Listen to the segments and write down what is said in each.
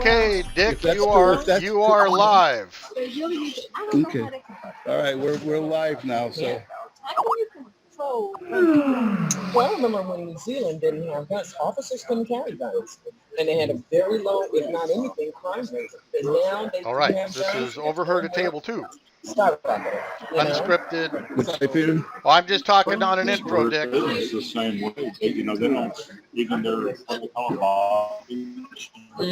Okay, Dick, If that's you cool, are if that's you are live. okay. All right, we're live now. So Well, I remember when New Zealand didn't have guns, officers couldn't carry guns, and they had a very low, if not anything, crime rate. And now they All do right, have this guns. is Overheard at Table 2. Skyrocketed, Unscripted. what's that, Peter? Well, I'm just talking Well, on an this intro, word Dick. is the same way. You know, they don't even their what they call lobby. But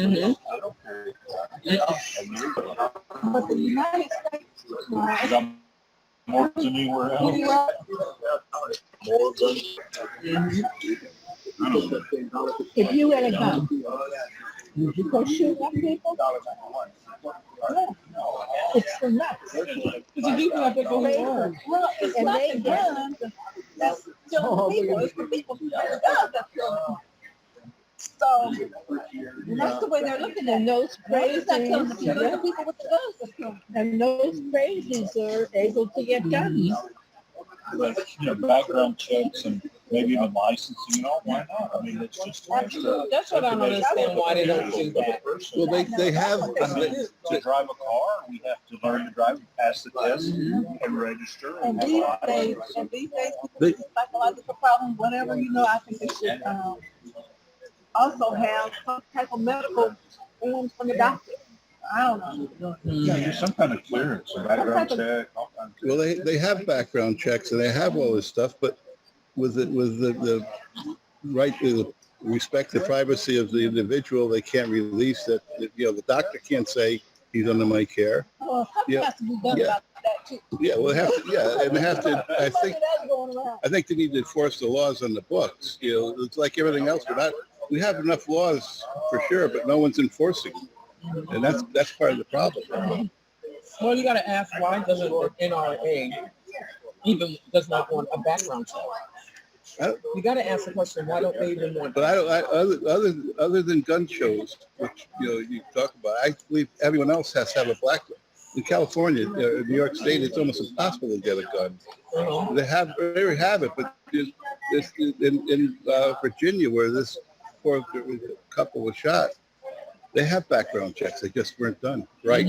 the United States Got more than anywhere else. More than I don't know. if you had a gun, would you go shoot up people? Yeah. It's for nuts. Because you have to go to war. Well, it's And not they the guns that's killing people. It's the people who have the guns that's killing people. So that's the way they're looking at it. And those It's not killing the crazies, people, it's the people with the guns that's killing them. and those crazies are able to get guns. But, you know, background checks and maybe even licensing and all. Why not? I mean, it's just an extra. That's what I don't understand why they don't do that. Well, they have. To drive a car, we have to learn to drive, pass the test, and register. And these days, people They- with psychological problems, whatever, I think they should also have some type of medical forms from the doctor. I don't know. Yeah, just some kind of clearance, a background check, all kinds of. Well, they have background checks and they have all this stuff, but with the right to the respect the privacy of the individual, they can't release that. The doctor can't say he's under my care. Well, something Yeah. has to be done Yeah. about that too. Yeah, well, and they have to. I think That's going around. they need to enforce the laws on the books. It's like everything else. We have enough laws for sure, but no one's enforcing them. And that's part of the problem. Well, you got to ask, why doesn't the NRA even does not want a background check? You got to ask the question, why don't they even want? But other than gun shows, which you talk about, I believe everyone else has to have a background. In California, New York State, it's almost impossible to get a gun. They already have it, but in Virginia, where this poor couple was shot, they have background checks. They just weren't done right.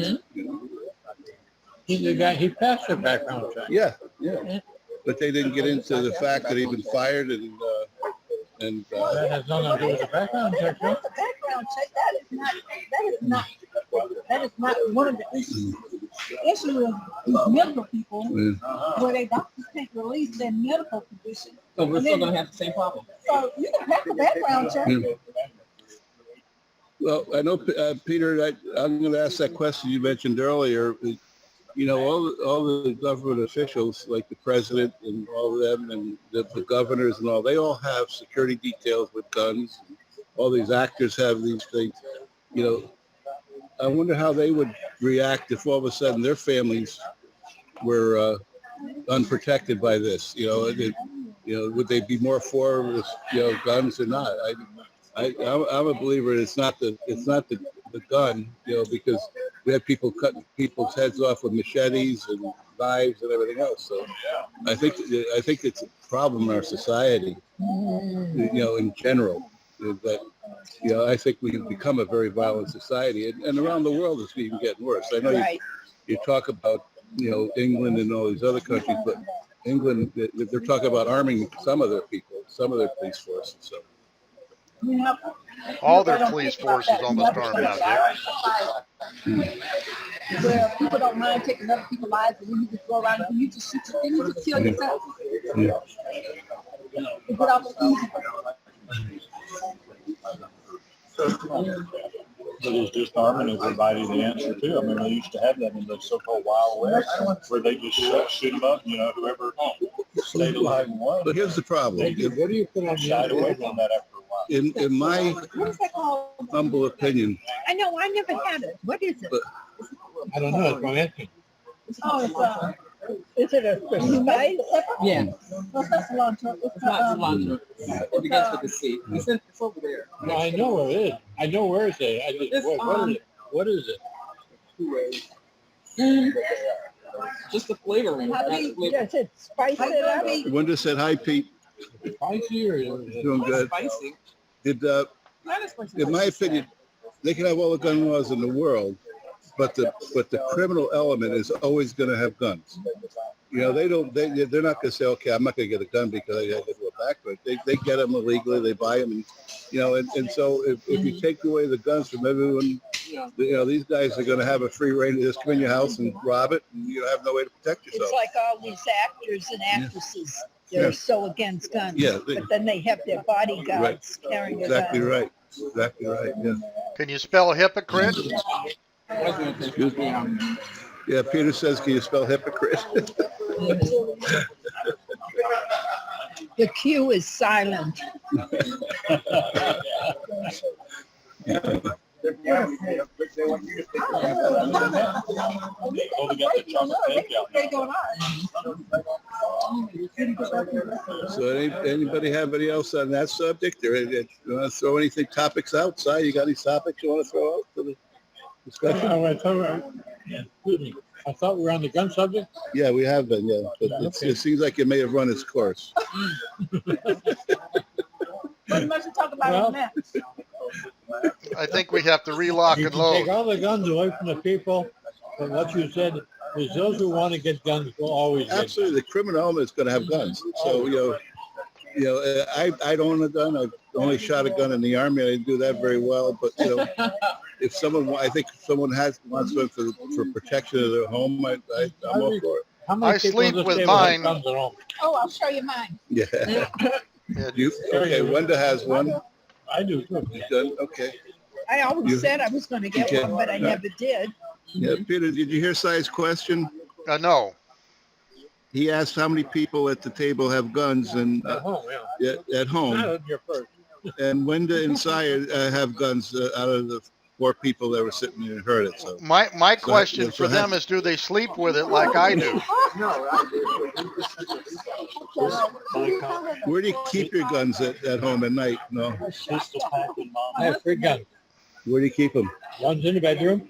He passed a background check. Yeah. But they didn't get into the fact that he'd been fired and That has nothing to do with the background check. That's a background check. That is not one of the issues. The issue is these medical people where they doctors can't release their medical condition. So we're still going to have the same problem. So you can pass a background check. Well, I know, Peter, I'm going to ask that question you mentioned earlier. All the government officials, like the president and all of them, and the governors and all, they all have security details with guns. All these actors have these things. I wonder how they would react if all of a sudden their families were unprotected by this. Would they be more for this, guns or not? I'm a believer it's not the gun, because we have people cutting people's heads off with machetes and knives and everything else. So I think it's a problem in our society, in general. That I think we've become a very violent society, and around the world it's even getting worse. I know you talk about England and all these other countries, but England, they're talking about arming some of their people, some of their police forces. So. All their police force is almost armed now, Dick. Where people don't mind taking other people's lives, and you just go around and you just shoot and you just kill yourself. Yeah. To get off the easy. But it's just arming everybody the answer too. I mean, they used to have that in the so-called Wild West, where they just shoot them up. Whoever stayed alive and won. But here's the problem. What do you put on Shied the away from that after a while. In my What is that called? humble opinion, I know, I never had it. What is it? I don't know. It's my answer. Oh, Is it a spice? Yeah, no, that's cilantro. it's not cilantro. It begins with a C. It's over there. No, I know where it is. I know where it's at. I just, It's, what is it? What is it? Just the flavoring. How do not you- the flavor. Does it spice it up? Wanda said, "Hi, Pete. Spicy or is it? Doing Not good." spicy. Did Not as spicy. in my opinion, they can have all the gun laws in the world, but the criminal element is always going to have guns. You know, they're not going to say, okay, I'm not going to get a gun because I got to do a background. They get them illegally, they buy them, and you know, and so if you take away the guns from everyone, you know, these guys are going to have a free reign to just come in your house and rob it, and you have no way to protect yourself. It's like all these actors and actresses. They're so against guns. Yeah, but then they have their bodyguards carrying their exactly guns. right. Exactly right. Yeah. Can you spell hypocrite? Excuse me. Yeah, Peter says, can you spell hypocrite? The Q is silent. So anybody have any else on that subject, or you want to throw anything, topics outside? You got any topics you want to throw out for the discussion? I thought we were on the gun subject. Yeah, we have been, yeah. But it seems like it may have run its course. What much to talk about on that? I think we have to relock You and can take load. all the guns away from the people, but what you said is those who want to get guns will always get guns. Absolutely, the criminal element is going to have guns. So I don't own a gun. I've only shot a gun in the Army. I didn't do that very well, but if someone, I think if someone wants one for protection of their home, I'm all for it. How many I people sleep in this with table have mine. guns at home? Oh, I'll show you mine. Yeah. Yeah, Okay, Wenda has one. I do too. Good. Okay. I always You- said I was going to get Okay. one, but I never did. Yeah, Peter, did you hear Sai's question? no. He asked how many people at the table have guns and At home, yeah. at home. Not your first. And Wenda and Sai have guns out of the 4 people that were sitting there and heard it. So My question so for them is, do they sleep with it like I do? where do you keep your guns at home at night? No. I have 3 guns. Where do you keep them? One's in the bedroom,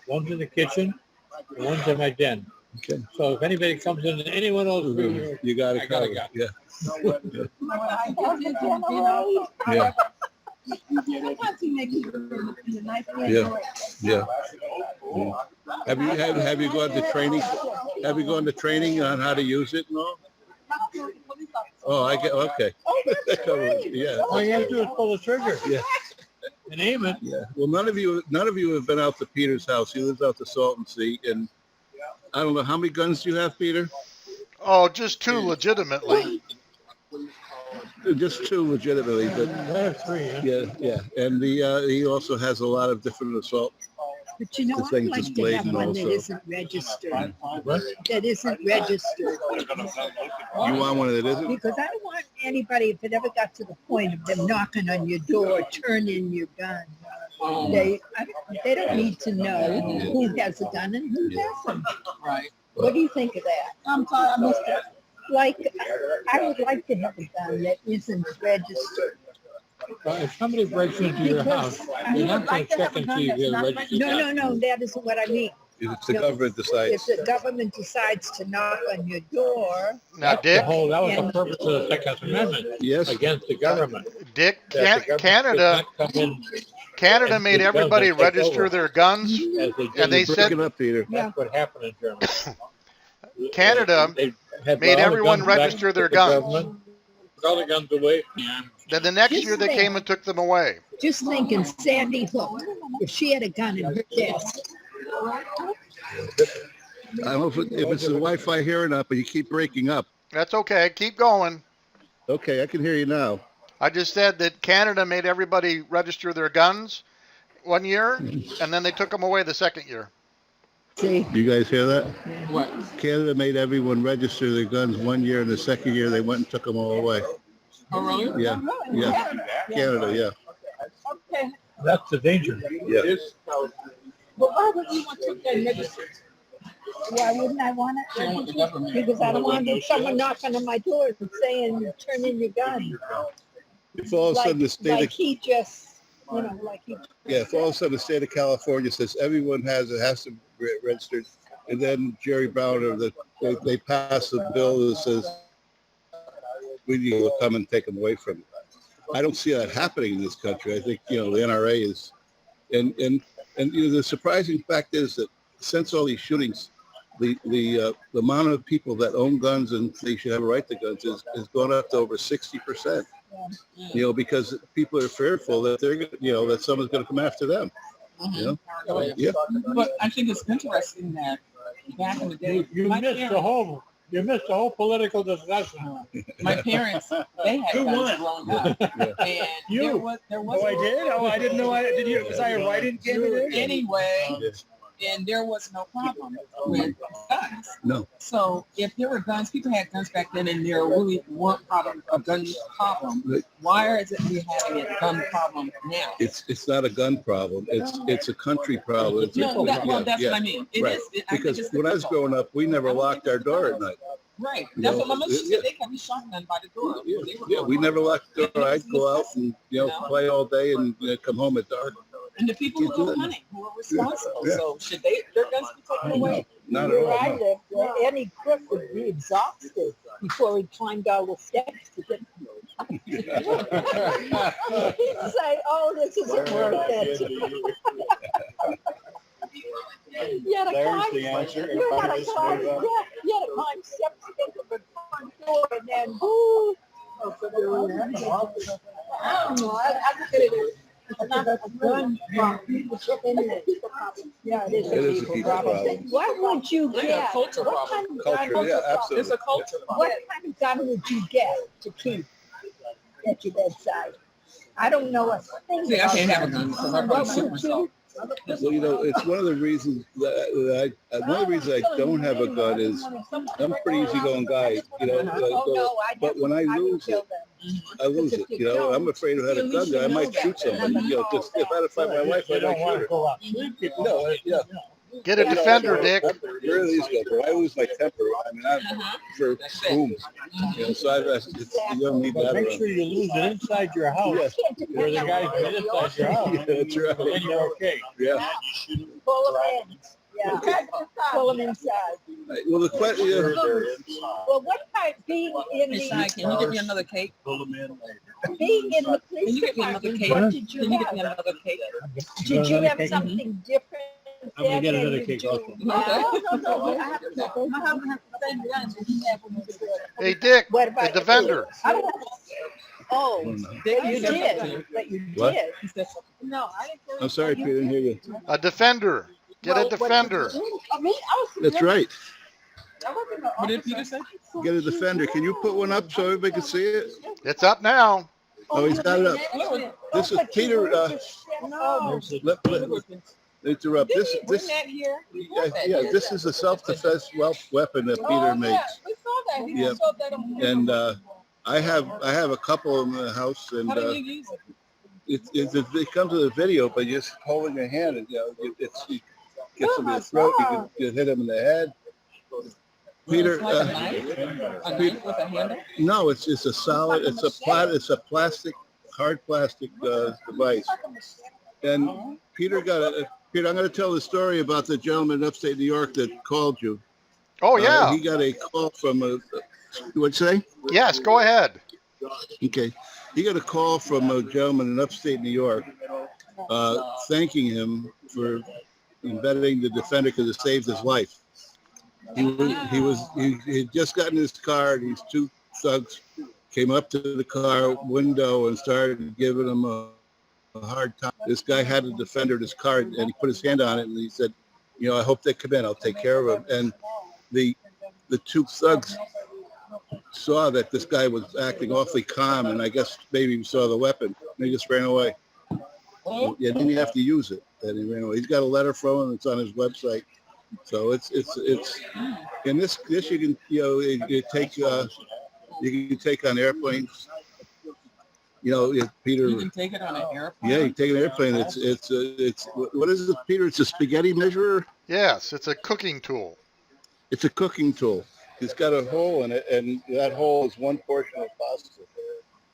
one's in the kitchen, and one's in my den. Okay. So if anybody comes in any one of those 3, You got it I got a covered. gun. Yeah. Yeah. Yeah. Yeah. Yeah. Have you gone to training? Have you gone to training on how to use it and all? Oh, I get okay. Yeah. All you have to do is pull the trigger. Yeah. And aim it. Yeah. Well, none of you have been out to Peter's house. He lives out to Salton Sea, and I don't know how many guns do you have, Peter? Oh, just 2 legitimately. Just 2 legitimately, but I have 3, yeah. yeah. And he also has a lot of different assault. But you know, The I'd thing's like to displayed have and one that also- isn't registered. What? That isn't registered. You want one that isn't? Because I don't want anybody, if it ever got to the point of them knocking on your door, turn in your gun. They don't need to know who has a gun and who doesn't. Right. What do you think of that? I'm sorry, I missed it. Like, I would like to have a gun that isn't registered. Well, if somebody breaks into your house, you're not going to check and see if you're registered. No, that isn't what I mean. If the No. government If decides. the government decides to knock on your door, Now, That Dick, was the purpose of the Second Amendment, Yes. against the government. Dick, That the government Canada, could not come in Canada and made take everybody guns and take register over. their guns. as they did. And they You're said- breaking up, Peter. That's what happened in Germany. Canada They had made all the everyone guns back register to their the guns. government, took all the guns away. Then the next Just year they think. came and took them away. just thinking Sandy Hook, if she had a gun in her desk, I don't know if it's the Wi-Fi here or not, but you keep breaking up. That's okay. Keep going. Okay, I can hear you now. I just said that Canada made everybody register their guns 1 year, and then they took them away the second year. see, You guys hear that? What? Canada made everyone register their guns 1 year, and the second year they went and took them all away. Oh, really? Yeah, yeah. Canada, yeah. Okay, That's the danger. Yeah. but why would you want to take that registered? why wouldn't I want They want the government. it? Because I don't want someone knocking on my door and saying, turn in your gun. If all of a Like, sudden the state like of, he just, like he. yeah, if all of a sudden the state of California says everyone has to be registered, and then Jerry Brown they pass a bill that says we need to come and take them away from you. I don't see that happening in this country. I think, the NRA is And the surprising fact is that since all these shootings, the amount of people that own guns and they should have a right to guns has gone up to over 60%. Because people are fearful that that someone's going to come after them. Yeah. But I think it's interesting that back in the day, You missed the whole political discussion. my parents, they had guns growing up. And there was Oh, I did? Oh, I didn't know. Did you? Was I a write-in candidate? anyway, and there was no problem with guns. No. So if there were guns, people had guns back then, and there really weren't a gun problem. Why is it we having a gun problem now? It's not a gun problem. It's a country problem. It's No, that's yeah, what I mean. It right. is. I think Because it's when I was difficult. growing up, we never locked our door at night. Right. You That's know, what my mother yeah. said. They kept me shotgun by the door. Yeah, we never locked the door. I'd go out and play all day and come home at dark. And the people who were hunting, who were responsible. Yeah. So should their guns be taken away? Not at Where all. I No. lived, any crook would be exhausted before he climbed all the steps to get. He'd say, "Oh, this isn't worth it." You had to There's climb. the answer. You had Everybody to just climb. move up. Yeah, you had to climb steps to get to the front door, and then whoo. I don't know. I look at it. It's not a gun problem. Yeah, it is It is a people people problem. What would you It's a get? culture What problem. kind of Culture, gun? yeah, absolutely. It's a culture problem. What kind of gun would you get to keep at your bedside? I don't know a thing. See, I about can't have a guns. gun because I What probably shoot would myself. you? Well, it's one of the reasons that I don't have a gun is I'm a pretty easygoing guy, but when I lose it, I lose it. I'm afraid if I had a gun, I might shoot somebody. Just if I had to fight my wife, I You don't might want shoot to her. go out. Sleep people. No, yeah. Get a defender, Dick. I'm really easy, but I lose my temper. I mean, I'm for boom. So you don't need that. But make around. sure you lose it inside your house. Where the guys get inside your house. Yeah, that's right. Then you're okay. Yeah. Pull them in. Yeah. Pull them inside. Well, the question. Well, what kind, being in Hey, Sai, can you get me another cake? Pull them in later. being in the Can you police get me another department, cake? what did you Can you get me have? another cake? Did you have something different? I'm gonna get then another than cake you also. do now? No, I have to. My husband has the same guns that he had when he was a- Hey, Dick, What the about defender. I don't have. Oh, Oh, no. but you did, but you What? did. No, I didn't. I'm sorry, Peter, I didn't hear you. A defender. Get a defender. That's right. What did Peter say? Get a defender. Can you put one up so everybody can see it? It's up now. Oh, he's got it up. This is Peter. No. Let interrupt. This. Bring that here. Yeah. This is a self-defense weapon that Peter makes. We saw that. He Yeah. showed that on And I have a couple in the house, and How do you use it? it comes with a video, but you're just holding your hand, and you get them in the throat. You hit them in the head. Peter, It's like a knife? A knife with a handle? no, it's a solid. It's a plastic, hard plastic device. And Peter Peter, I'm going to tell the story about the gentleman in upstate New York that called you. Oh, yeah. He got a call from what'd you say? Yes, go ahead. Okay. He got a call from a gentleman in upstate New York thanking him for embedding the defender because it saved his life. He had just gotten his car, and these two thugs came up to the car window and started giving him a hard time. This guy had a defender in his car, and he put his hand on it, and he said, I hope they come in. I'll take care of them. And the two thugs saw that this guy was acting awfully calm, and I guess maybe he saw the weapon, and he just ran away. Yeah, didn't you have to use it? And he ran away. He's got a letter from him. It's on his website. So it's in this you can you can take on airplanes. Peter. You can take it on an airplane? Yeah, you take an airplane. It's what is it, Peter? It's a spaghetti measurer. Yes, it's a cooking tool. It's a cooking tool. It's got a hole in it, and that hole is one portion of pasta.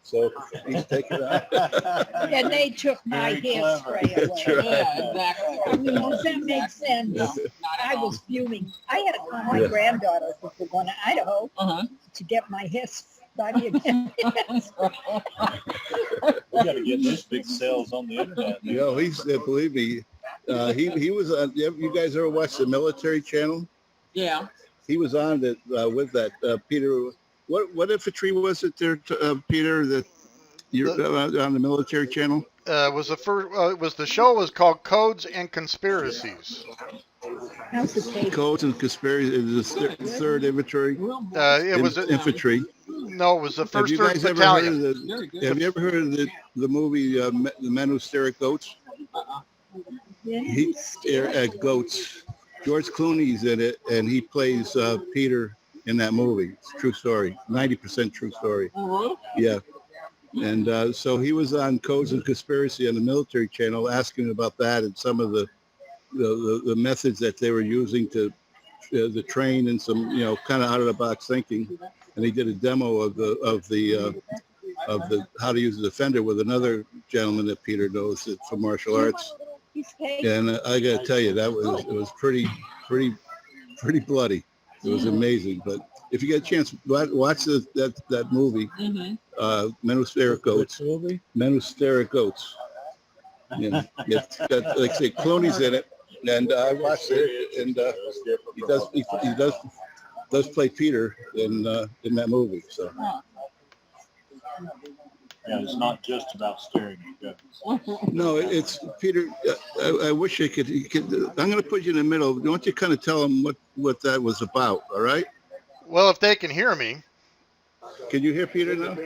So he's taking it out. And they took my hairspray away. That's right. Yeah, exactly. I mean, does that make sense? No, not I at all. was fuming. I had to call my Yeah. granddaughter who was going to Idaho Uh-huh. to get my body again. We got to get those big sales on the internet. You know, he's believe me, he was on. You guys ever watch the military channel? Yeah. He was on that with that Peter. What infantry was it there, Peter? That you're on the military channel? Was the first? It was the show was called Codes and Conspiracies. How's the taste? Codes and conspiracy. It was the third infantry. It was infantry. No, it was the Have First you Earth guys ever heard Battalion. of have you ever heard of the movie The Men Who Stare at Goats? He stare at goats. George Clooney's in it, and he plays Peter in that movie. It's a true story, 90% true story. Yeah. And so he was on Codes and Conspiracy on the military channel asking about that and some of the methods that they were using to the train and some, kind of out of the box thinking. And he did a demo of the how to use the Defender with another gentleman that Peter knows for martial arts. And I got to tell you, it was pretty bloody. It was amazing. But if you get a chance, watch that movie, Men Who Stare at Goats. Men Who Stare at Goats. Yeah, it's got, like I say, Clooney's in it, and I watched it, and he does play Peter in that movie. So. Yeah, it's not just about staring at guns. No, it's Peter. I wish I could. I'm going to put you in the middle. Why don't you kind of tell them what that was about? All right. Well, if they can hear me. Can you hear Peter now?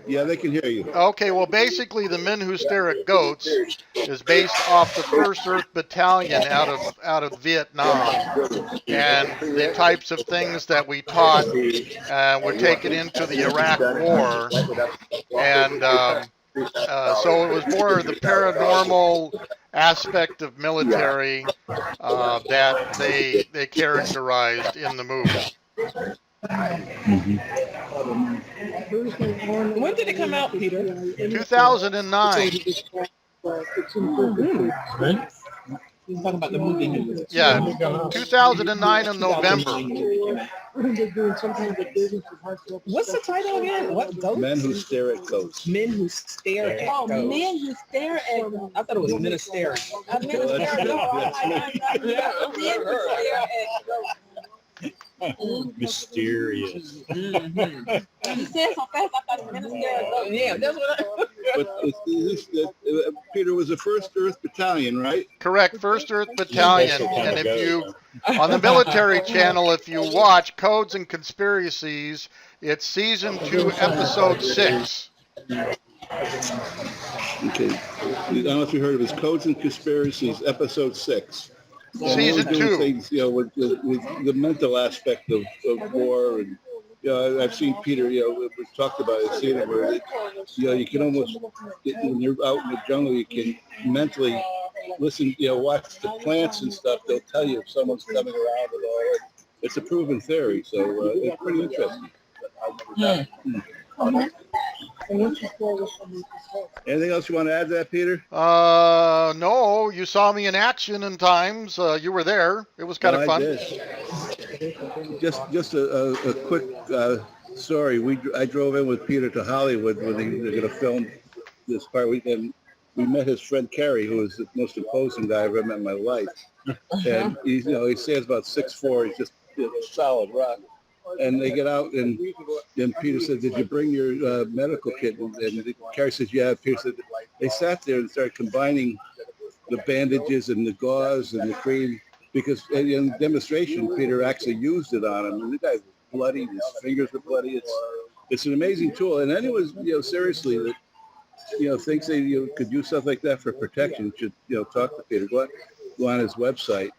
Yeah, they can hear you. Okay, well, basically, The Men Who Stare at Goats is based off the First Earth Battalion out of Vietnam, and the types of things that we taught were taken into the Iraq War, and so it was more of the paranormal aspect of military that they characterized in the movie. When did it come out, Peter? 2009. He's talking about the movie. Yeah, 2009 in November. What's the title again? What, Goats? Men Who Stare at Goats. Men Who Stare at Goats. Oh, men who stare at them. I thought it was ministerial. Men who stare at goats. Mysterious. You said so fast, I thought men who stare at goats. Yeah, that's what I... But Peter was the First Earth Battalion, right? Correct, First Earth Battalion. And if you, on the military channel, if you watch Codes and Conspiracies, it's season 2, episode 6. Okay. I don't know if you heard of his Codes and Conspiracies, episode 6. Season 2. Things, with the mental aspect of war, and I've seen Peter. We've talked about it, seen it where you can almost when you're out in the jungle, you can mentally listen, watch the plants and stuff. They'll tell you if someone's coming around and all. It's a proven theory, so it's pretty interesting. Anything else you want to add to that, Peter? No, you saw me in action in times. You were there. It was kind of fun. I did. Just a quick story. I drove in with Peter to Hollywood when they were going to film this part. We met his friend Kerry, who is the most imposing guy I've ever met in my life. And he stands about 6'4". He's just solid rock. And they get out, and then Peter said, "Did you bring your medical kit?" And Carrie says, "Yeah." Peter said, they sat there and started combining the bandages and the gauze and the cream, because in the demonstration, Peter actually used it on him. And the guy was bloody, his fingers were bloody. It's an amazing tool. And anyone, seriously, that, thinks they could use stuff like that for protection should, talk to Peter. Go on his website.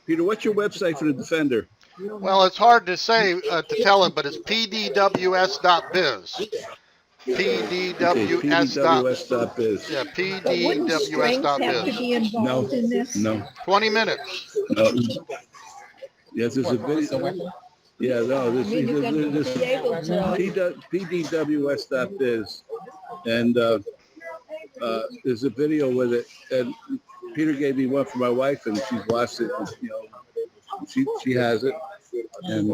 Peter, what's your website for the Defender? Well, it's hard to say, to tell him, but it's pdws.biz. PDWS.biz. Yeah, Wouldn't strength have to pdws.biz. be involved in this? No. 20 minutes. No. Yes, there's a video. Yeah, no, this is PDWS.biz. And there's a video with it. And Peter gave me one for my wife, and she's watched it. She has it, and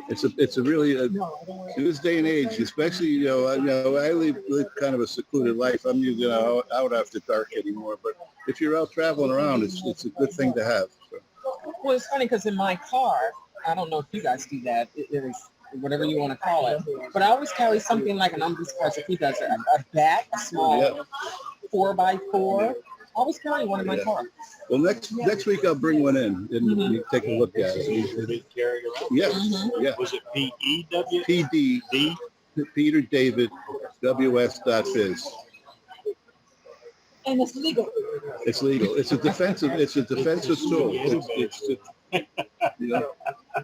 It's a really in this day and age, especially I live kind of a secluded life. I'm usually out after dark anymore. But if you're out traveling around, it's a good thing to have. So. Well, it's funny because in my car, I don't know if you guys do that. It is whatever you want to call it. But I always carry something like, and I'm just surprised if he does it, a bat, a small 4x4. I always carry one in my car. Well, next week I'll bring one in and you take a look at it. Yes, yeah. Was it PEW? PD, Peter David, WS.biz. And it's legal. It's legal. It's a defensive tool.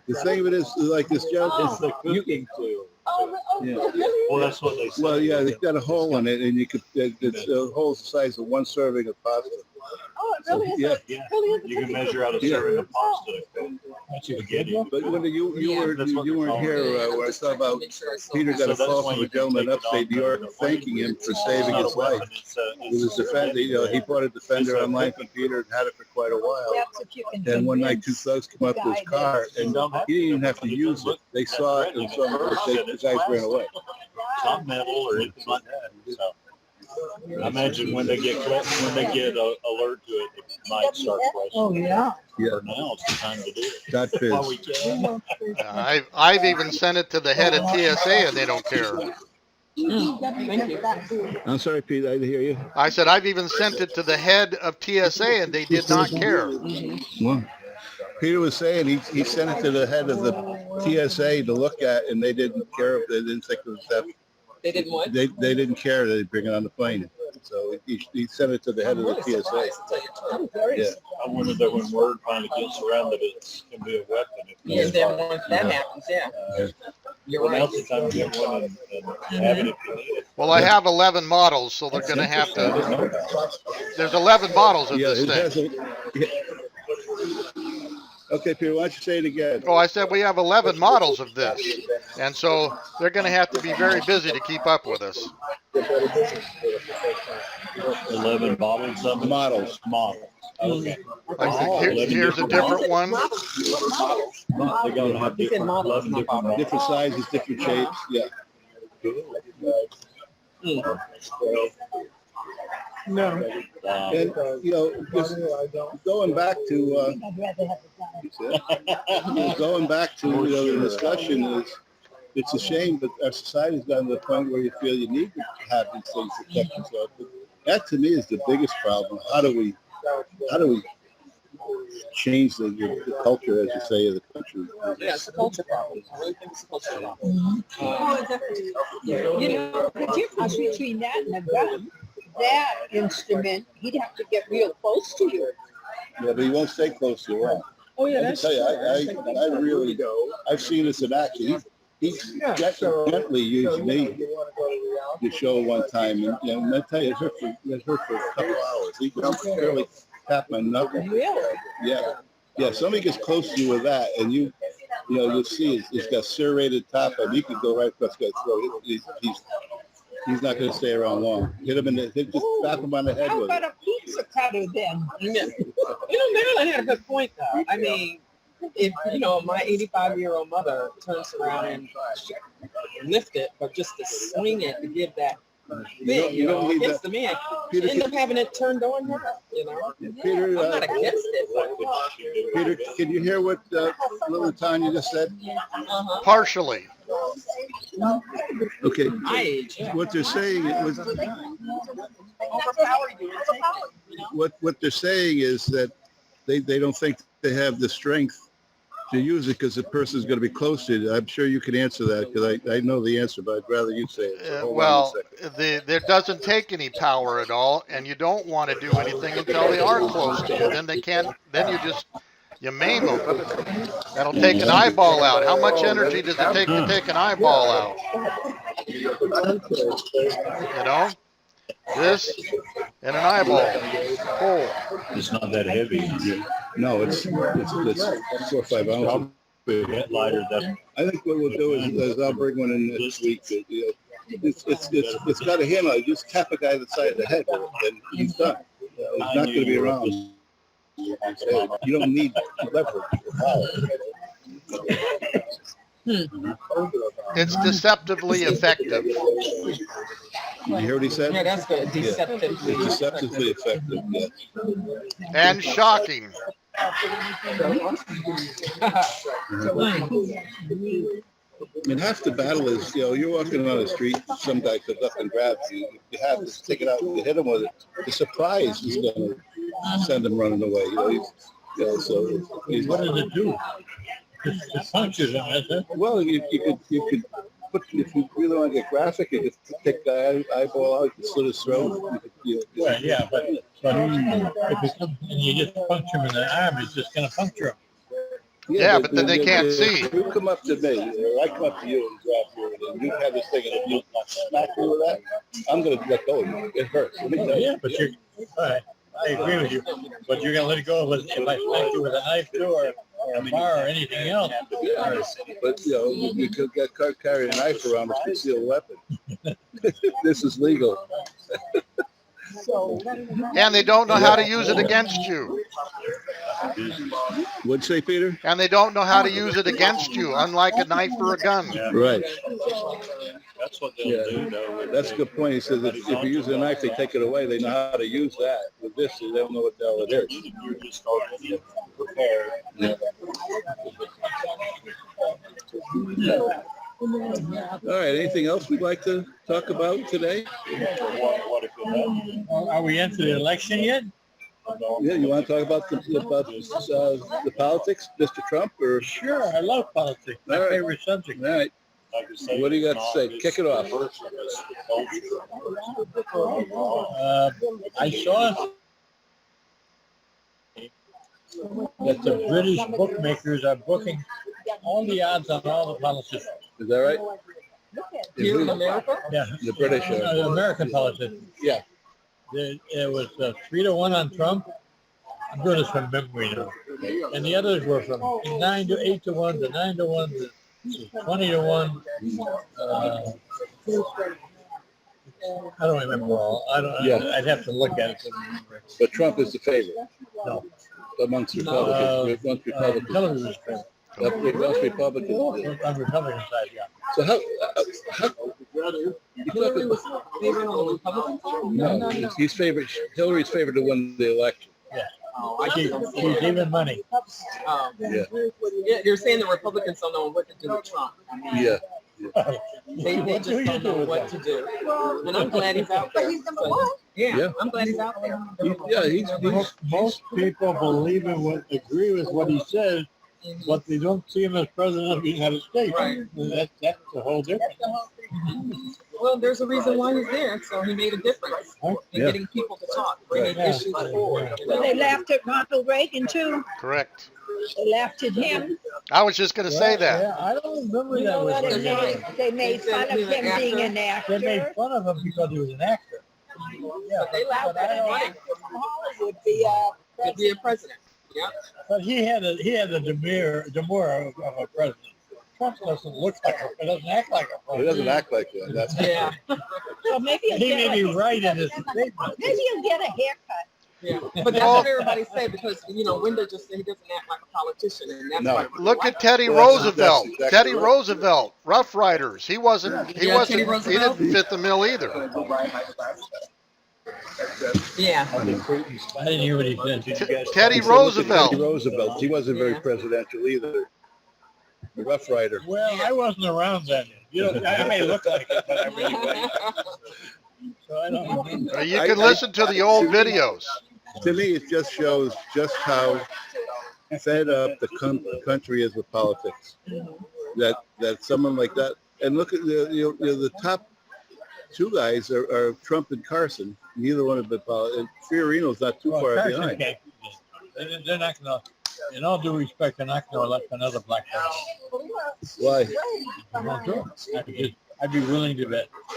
The thing of it is, like this job, It's the cooking tool. yeah. Well, that's what they say. Well, yeah, they've got a hole in it, and you could. It's a hole's the size of one serving of pasta. Oh, it really is. Yeah. Yeah. Really is. You can measure out a serving of pasta. Spaghetti. But when you weren't here when I talked about Peter got a call from a gentleman in upstate New York thanking him for saving his life. It was Defender. He bought a Defender online from Peter and had it for quite a while. And one night, two thugs come up to his car, and he didn't even have to use it. They saw it, and the guys ran away. It's not metal or anything like that. So I imagine when they get alert to it, it might start questioning. Oh, yeah. For now, it's the time to do it. That fizz. While we can. I've even sent it to the head of TSA and they don't care. Thank you. I'm sorry, Pete, I didn't hear you. I said I've even sent it to the head of TSA and they did not care. Well, Peter was saying he sent it to the head of the TSA to look at, and they didn't care. They didn't think it was that. They didn't what? They didn't care that they bring it on the plane. So he sent it to the head of the TSA. Yeah. I wonder that when word finally gets around that it can be a weapon. Yeah, then once that happens, you're right. Now's the time to get one and have it if you need it. Well, I have 11 models, so they're going to have to. There's 11 models of this thing. Okay, Peter, why don't you say it again? Oh, I said we have 11 models of this, and so they're going to have to be very busy to keep up with us. 11 bottles of it? Models. Okay. Here's a different one. They're going to have different models. Different sizes, different shapes. Yeah. No. And, just going back to the discussion is, it's a shame that our society's gotten to the point where you feel you need to have these things to protect yourself. But that to me is the biggest problem. How do we change the culture, as you say, of the country? Yeah, it's a culture problem. I really think it's a culture problem. The difference between that and a gun, that instrument, he'd have to get real close to you. Yeah, but he won't stay close to you. Oh, yeah, I can that's tell you, I've seen this in action. He gently used me to show one time, and I tell you, it hurt for a couple hours. He could barely tap my knuckle. Really? Yeah. Somebody gets close to you with that, and you'll see it's got serrated top, and you can go right across his throat. He's not going to stay around long. Just tap him on the head How with it. about a pizza cutter then? Yeah. Marilyn had a good point, though. I mean, if, my 85-year-old mother turns around and lift it, but just to swing it to give that bit, against the man, Peter, end up having it turned on her, Peter, I'm not against it, but... Peter, can you hear what little Tanya just said? Partially. Okay. My age, yeah. What they're saying is, what they're saying is that they don't think they have the strength to use it because the person's going to be close to you. I'm sure you can answer that because I know the answer, but I'd rather you say it. So hold on a second. There doesn't take any power at all, and you don't want to do anything until they are close to you. Then they can't. Then you maim them. That'll take an eyeball out. How much energy does it take to take an eyeball out? This and an eyeball. Oh. It's not that heavy. No, it's 4 or 5 ounces. Lighter than. I think what we'll do is I'll bring one in this week. It's got a handle. You just tap a guy on the side of the head with it, and he's done. He's not going to be around. You don't need leverage or power. It's deceptively effective. You hear what he said? Yeah, that's good. Deceptively. It's deceptively effective, yes. And shocking. And half the battle is, you're walking on the street, some guy comes up and grabs you. You have to take it out, you hit him with it. The surprise is going to send him running away. So he's, What does it do? It punctures him, isn't it? well, you could put, if you really want to get graphic, you could take the eyeball out, you could slit his throat. Well, yeah, but if it comes and you just puncture him in the arm, it's just going to puncture him. Yeah, but then they can't see. If you come up to me, or I come up to you and grab you, and you have this thing, and if you smack me with that, I'm going to let go of you. It hurts. Let me tell you. Yeah, but you're, all right, I agree with you. But you're going to let it go if I smack you with a knife too, or a bar or anything else. Yeah, but you could get carry a knife around a concealed weapon. This is legal. And they don't know how to use it against you. What'd you say, Peter? And they don't know how to use it against you, unlike a knife or a gun. Right. That's what they'll do, though. That's a good point. He says if you use a knife, they take it away. They know how to use that. With this, they don't know what the hell it is. You're just already prepared. Yeah. All right. Anything else we'd like to talk about today? What if it happens? Are we into the election yet? Yeah. You want to talk about the politics, Mr. Trump, or? Sure, I love politics. My All right. favorite subject. All right. Like I say, What do you got to say? Kick it off. I saw that the British bookmakers are booking all the odds on all the politicians. Is that right? Here in America? Yeah, The British are. the American politicians. Yeah. It was 3-1 on Trump. I'm doing this from memory now. And the others were from 9 to 8 to 1 to 9 to 1 to 20 to 1. I don't remember all. I'd have to look at it to remember. But Trump is the favorite. No. Amongst Republicans. Amongst Republicans. Television is favorite. Amongst Republicans. On the Republican side, yeah. So how you talk Hillary about, was favored on the Republican side? no, he's favorite. Hillary's favored to win the election. Yeah. She's even money. Yeah. Yeah, you're saying the Republicans don't know what to do with Trump. I mean, Yeah. they just don't know what to do. And I'm glad he's out there. He's number one. Yeah. I'm glad he's out there. Yeah, he's Most people believe in agree with what he says, but they don't see him as president of the United States. Right. That's a whole difference. Well, there's a reason why he's there, so he made a difference in Yeah. getting people to talk, bringing Right. issues forward. You Well, they know? laughed at Ronald Reagan too. Correct. They laughed at him. I was just going to say that. Yeah, I don't remember You that. know was what? what They he made, did. they made fun of him being an They actor. made fun of him because he was an actor. Yeah, But they laughed but I at him. don't- Right. Would be To be a president. Yeah. But he had a demure of a president. Trump doesn't look like a, doesn't act like a he president. doesn't act like that. That's Yeah. So maybe he'll He may be get a, right in his statement. maybe he'll get a haircut. Yeah. But that's what everybody say because, Wendell just said he doesn't act like a politician. And that's No. why. Look at Teddy Well, that's Roosevelt. exactly Teddy right. Roosevelt, Rough Riders. He wasn't. He Yeah, wasn't. Teddy He Roosevelt. didn't fit the mill either. Yeah. I didn't hear what he said. Teddy He said, look at Roosevelt. Teddy Roosevelt. He wasn't very Yeah. presidential either. The Rough Rider. Well, I wasn't around then. I may look like it, but I really wasn't. So I don't remember. You can listen to the old videos. To me, it just shows just how fed up the country is with politics. That someone like that, and look at the top two guys are Trump and Carson. Neither one have been politics. Fiorino's not too far Carson behind. can't. They're not going to, in all due respect, they're not going to elect another black person. Why? I'm not sure. I'd be willing to bet. I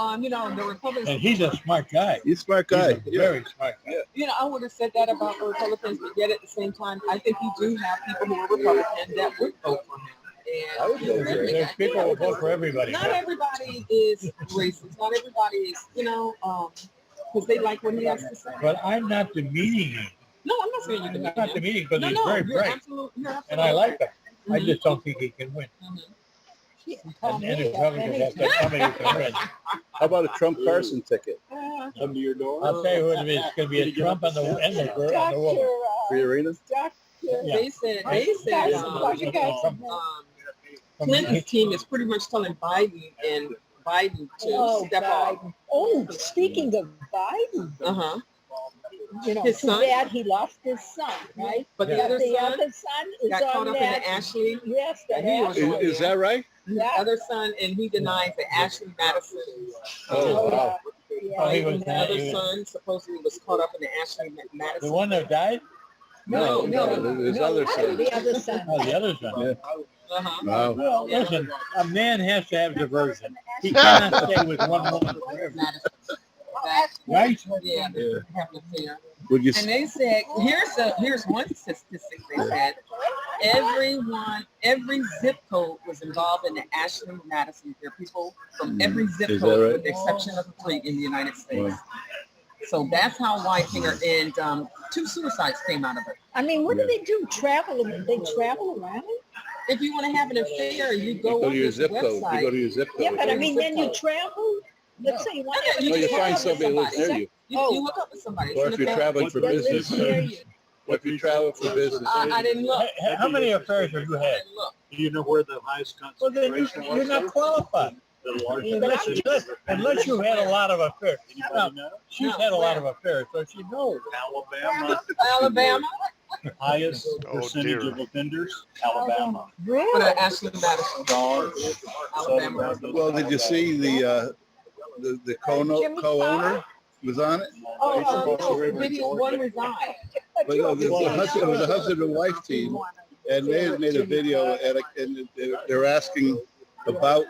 don't know. The Republicans. And he's a smart guy. He's a smart guy. He's a very smart guy. I would have said that about the Republicans, but yet at the same time, I think you do have people who are Republican that would vote for him. And I would vote for him. There's people who vote for everybody. not everybody is racist. Not everybody is, because they like what he has to say. But I'm not demeaning him. No, I'm not saying you I'm can. not demeaning because No, he's no, very you're bright. absolutely. And I like him. I just don't think he can win. And the Republicans have to have somebody who can win. How about a Trump Carson ticket? Come to your door. I'll tell you what it is. It's going to be a Trump and the girl and the woman. Free arena? Yeah. They said Clinton's team is pretty much telling Biden to step off. Oh, speaking of Biden, you know, His too son? bad he lost his son, right? But the Yeah. other The son other son is got caught on up in that. the Ashley. Yes, that He was Ashley. Is that right? The other son, and he denies that Ashley Madison. Oh, wow. Oh, he Yeah. was And the other he was- son supposedly was caught up in the Ashley Madison. the one that died? No, His other son. The other son. Oh, the other son. Yeah. Uh-huh. Wow. Listen, a man has to have diversion. He cannot stay with one woman forever. Madison. Right? Yeah, Yeah. have to fear. Would you? And they said, here's one statistic they said, every zip code was involved in the Ashley Madison. There are people from every zip Is that code right? with the exception of 3 in the United States. So that's how Whitefinger, and 2 suicides came out of it. I mean, what do they do? Travel? They travel around? If you want to have an affair, you go Go on to your this zip code. You go website. to your zip Yeah, code. but I mean, then you travel. Let's say you want to. You No, you can find hook up with somebody who lives near somebody. you. You hook up with somebody. Or if you're traveling for business. Or if you travel for business. I didn't look. How many affairs have you I had? didn't look. Do you know where the highest Well, then concentration you're not qualified. The largest. Unless you've had a lot of affairs. Now, Anybody know? she's had a lot of affairs, so she knows. Alabama, Alabama. highest Oh, percentage dear. of offenders, Alabama. But Ashley Madison. Alabama. Well, did you see the co-owner was on it? No, maybe one resigned. But no, it was a husband and wife team, and they had made a video, and they're asking about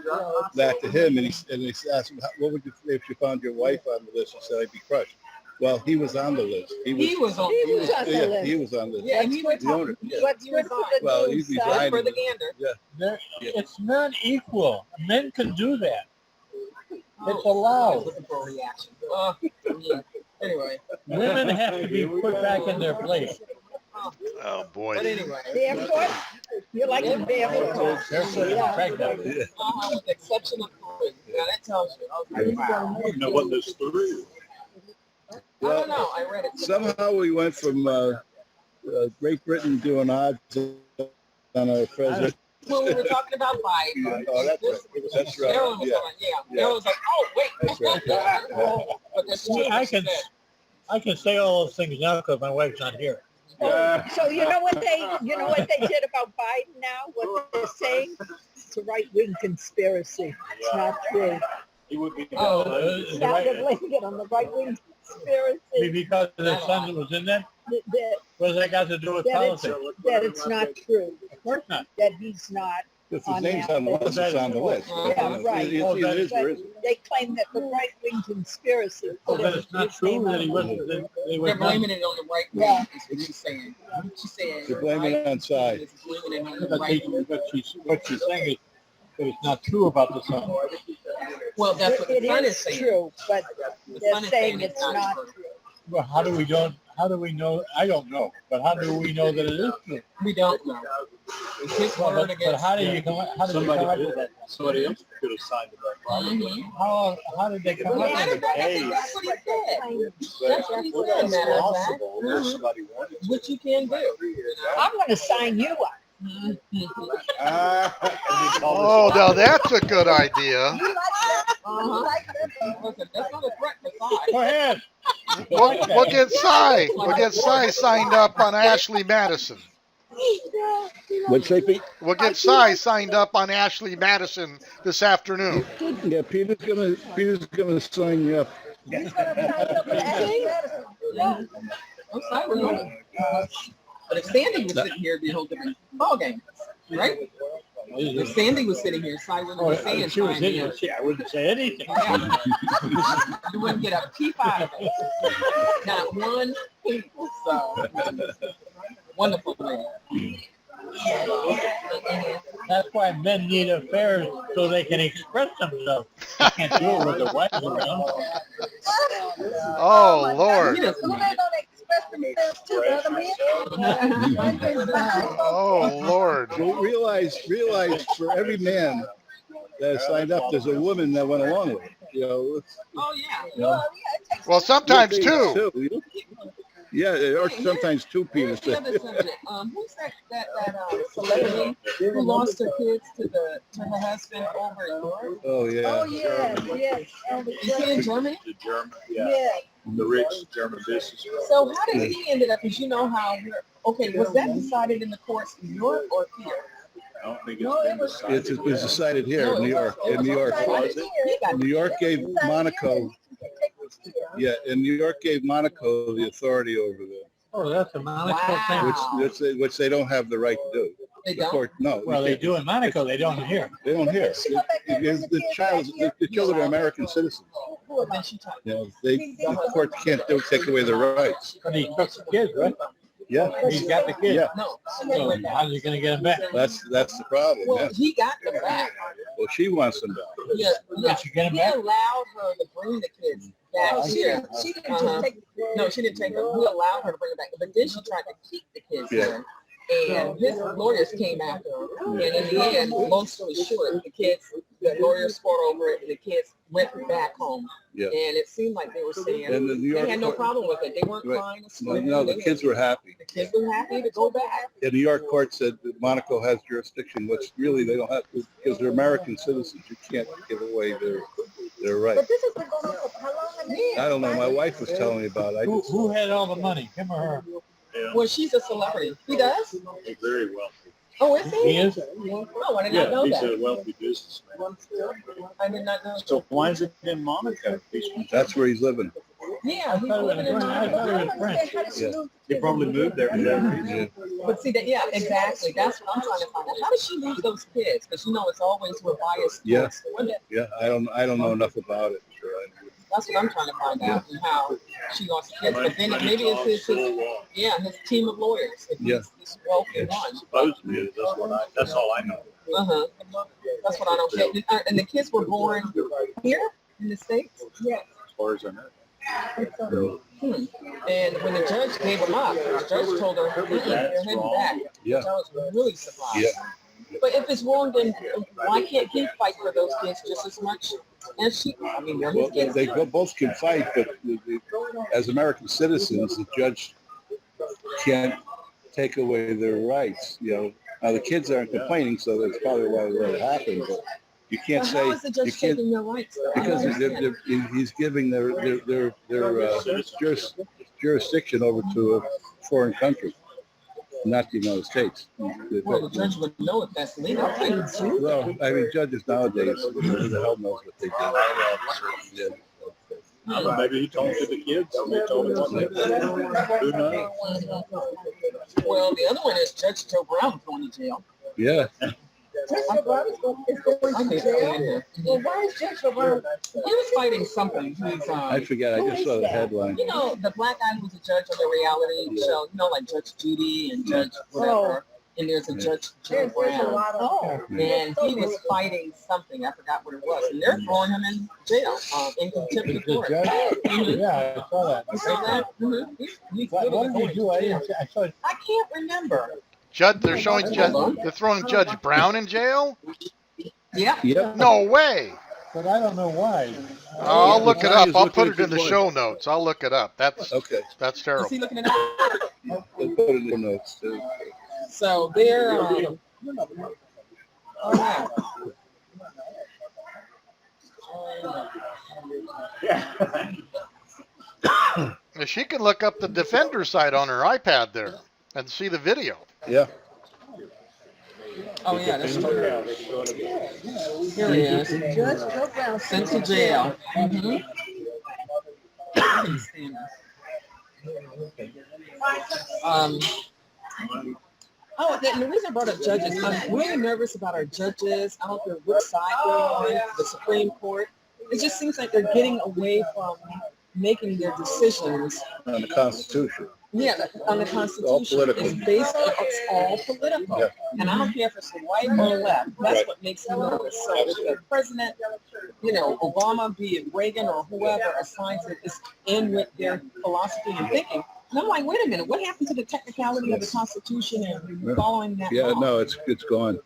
that to him, and he asked him, what would you say if you found your wife on the list? He said, I'd be crushed. Well, he was on the list. He was on He was on the Yeah, list. he was on the list. Yeah, and he was The owner. talking. What's good for the Well, news, he's son? resigned. For the gander. It's not equal. Men can do that. It's I allowed. was looking for a reaction. Yeah. Anyway. Women have to be put back in their place. Oh boy. But anyway. Barefoot? You like them barefoot? Barefoot and pregnant. With the exception of 3. Now that tells you. Okay, wow. You know what those 3? I don't know. I read it. Somehow we went from Great Britain doing odds on our president. When we were talking about Biden. Oh, that's right. Everyone was Yeah. like, Everyone was like, oh, wait. That's right. But that's See, what I she can, said. I can say all those things now because my wife's not here. So you know what they did about Biden now? What they're saying? It's a right-wing conspiracy. It's not true. He would be. It's not the Lincoln on the right-wing conspiracy. Because the son was in that? That, What does that got to do with that, it's, politics? that it's not true. Of course not. That he's not. If his name's on the list, it's on the list. Yeah, right. It either is or isn't. They claim that the right-wing conspiracy. Oh, but it's not true that he wasn't. That he was They're not. blaming it on the right wing. Yeah. Is what she's saying. She said. They're blaming it on side. Is blaming it on the But right she- wing. but what she's saying is that it's not true about the son. Well, that's what the It son is is saying. true, but The they're son is saying it's not true. true. Well, how do we know? I don't know. But how do we know that it is true? We don't know. It's his Well, word but against. how do you come up with that? Somebody else could have signed it up. Mhm. How did they come up Matter with of fact, it? that's what he said. But That's what he well, said, that's matter of fact. possible. If somebody wanted to. Which you can do. I'm going to sign you up. Oh, now that's a good idea. Listen, that's not a threat to side. Go ahead. We'll get Cy signed up on Ashley Madison. What'd you say, Pete? We'll get Cy signed up on Ashley Madison this afternoon. Yeah, Peter's gonna sign you up. I'm sorry, we're going. But if Sandy was sitting here, it'd be a whole different ballgame, right? If Sandy was sitting here, Cy wouldn't Oh, be saying if she was fine in here. here, I wouldn't say anything. Yeah. You wouldn't get a peep out of it. Not one peep. So, wonderful lady. That's why men need affairs so they can express themselves. They can't do it with their wives around. Oh, Lord. He doesn't Well, need they're it. gonna express themselves females too, the other men. Oh, Lord. Well, realize for every man that signed up, there's a woman that went along with it. You know, Oh, yeah. you know, Well, sometimes it two. takes you know? Yeah, or sometimes two people. Here's the other subject. Who's that celebrity who lost her kids to her husband over in Europe? Oh yeah. Oh, yes, yes. Is he in Germany? The German, yeah, Yes. the rich German businessman. So how did he end up? Because you know how. Okay, was that decided in the courts in Europe or here? I don't think No, it's it been was- decided. It was decided here in New York. In New York, New York gave Monaco. Yeah, and New York gave Monaco the authority over them, Oh, that's a Monaco Wow. thing. which they don't have the right to do. They The don't? court, no. Well, they do in Monaco. They don't here. They don't hear. The children are American citizens. Then she tried. You know, the court can't take away their rights. But he took the kids, right? Yeah, He's got the kids. yeah. No. So how's he gonna get them back? That's the problem. Well, Yeah. he got them back. Well, she wants them back. Yeah, yeah. Did you get them He back? allowed her to bring the kids back here. She didn't Uh-huh. take No, she didn't take them. He allowed her to bring them back, but then she tried to keep the kids Yeah. here. And his lawyers came after her. And in the end, long story short, the lawyers fought over it, and the kids went back home. Yeah. And it seemed like they were saying And the New York they had no court- problem with it. They weren't Right. crying or No, screaming. no, the kids were happy. The kids were happy to go back. The New York court said that Monaco has jurisdiction, which really they don't have to, because they're American citizens. You can't give away their rights. But this has been going on for how long? I don't know. My wife was telling me about it. Who had all the money? Him or her? Yeah, Well, she's a celebrity. He does? he's very wealthy. Oh, is He he? is? Oh, I did not Yeah, know he's that. a wealthy businessman. I did not know. So why is it in Monaco? That's where he's living. Yeah, he's I thought it was living in French. I thought it was French. How did she Yeah. lose? He probably moved there for that reason. Yeah. But see that, yeah, exactly. That's what I'm trying to find out. How did she lose those kids? Because you know it's always we're biased Yeah. towards the women. Yeah, I don't know enough about it. Sure, That's what I'm trying to find out and how she lost the kids. But then maybe it's his team of lawyers. If Yeah. he's this wealthy one. Supposedly, that's all I know. Uh-huh. That's what I don't get. And the kids were born here in the States? Yeah. As far as I know. And when the judge gave them up, the judge told her, they're heading back. Yeah. I was really surprised. Yeah. But if it's wrong, then why can't he fight for those kids just as much as she? I mean, they're his Well, kids. they too. both can fight, but as American citizens, the judge can't take away their rights. You know, now the kids aren't complaining, so that's probably why it happened. But you can't But say how is the you judge can't taking their rights? Though? I because don't understand. he's giving their jurisdiction over to a foreign country, not the United States. Well, the judge would know if that's legal. Well, I mean, judges nowadays, who the hell knows what they do? Yeah. Maybe he told it to the kids. They told him what they did. Who knows? Well, the other one is Judge Joe Brown going to jail. Yeah. Judge Brown is going to jail. Well, why is Judge Brown? He was fighting something. He's I forget. I just saw the headline. you know, the black guy who's a judge on the reality show, you know, like Judge Judy and Judge whatever. And there's a Judge Joe There's a Brown. lot of. And he was fighting something. I forgot what it was. And they're throwing him in jail, in contempt of The court. judge? Mhm. Yeah, I saw that. You saw that? Mhm. He's What literally did he going do? to I jail. didn't. I saw. I can't remember. They're throwing Judge Brown in jail? Yeah. Yep. No way. But I don't know why. I'll look it up. I'll Looking put at it in the good show notes. I'll look it up. That's Okay. that's Is terrible. he looking it up? We'll put it in the notes too. So they're, oh yeah. She can look up the Defender site on her iPad there and see the video. Yeah. Oh yeah, that's true. Here he is, Judge Joe Brown sent to jail. Mhm. Oh, and the reason I brought up judges, I'm really nervous about our judges. I don't care which side they're on, the Supreme Court. It just seems like they're getting away from making their decisions. On the Constitution. Yeah, on the Constitution. political. It's all political. Yeah. And I don't care if it's the right or left. That's what makes me nervous. So if the president, you know, Obama, be it Reagan or whoever assigns it, is in with their philosophy and thinking, And I'm like, wait a minute, what happened to the technicality of the Constitution and following that Yeah, law? no, it's gone.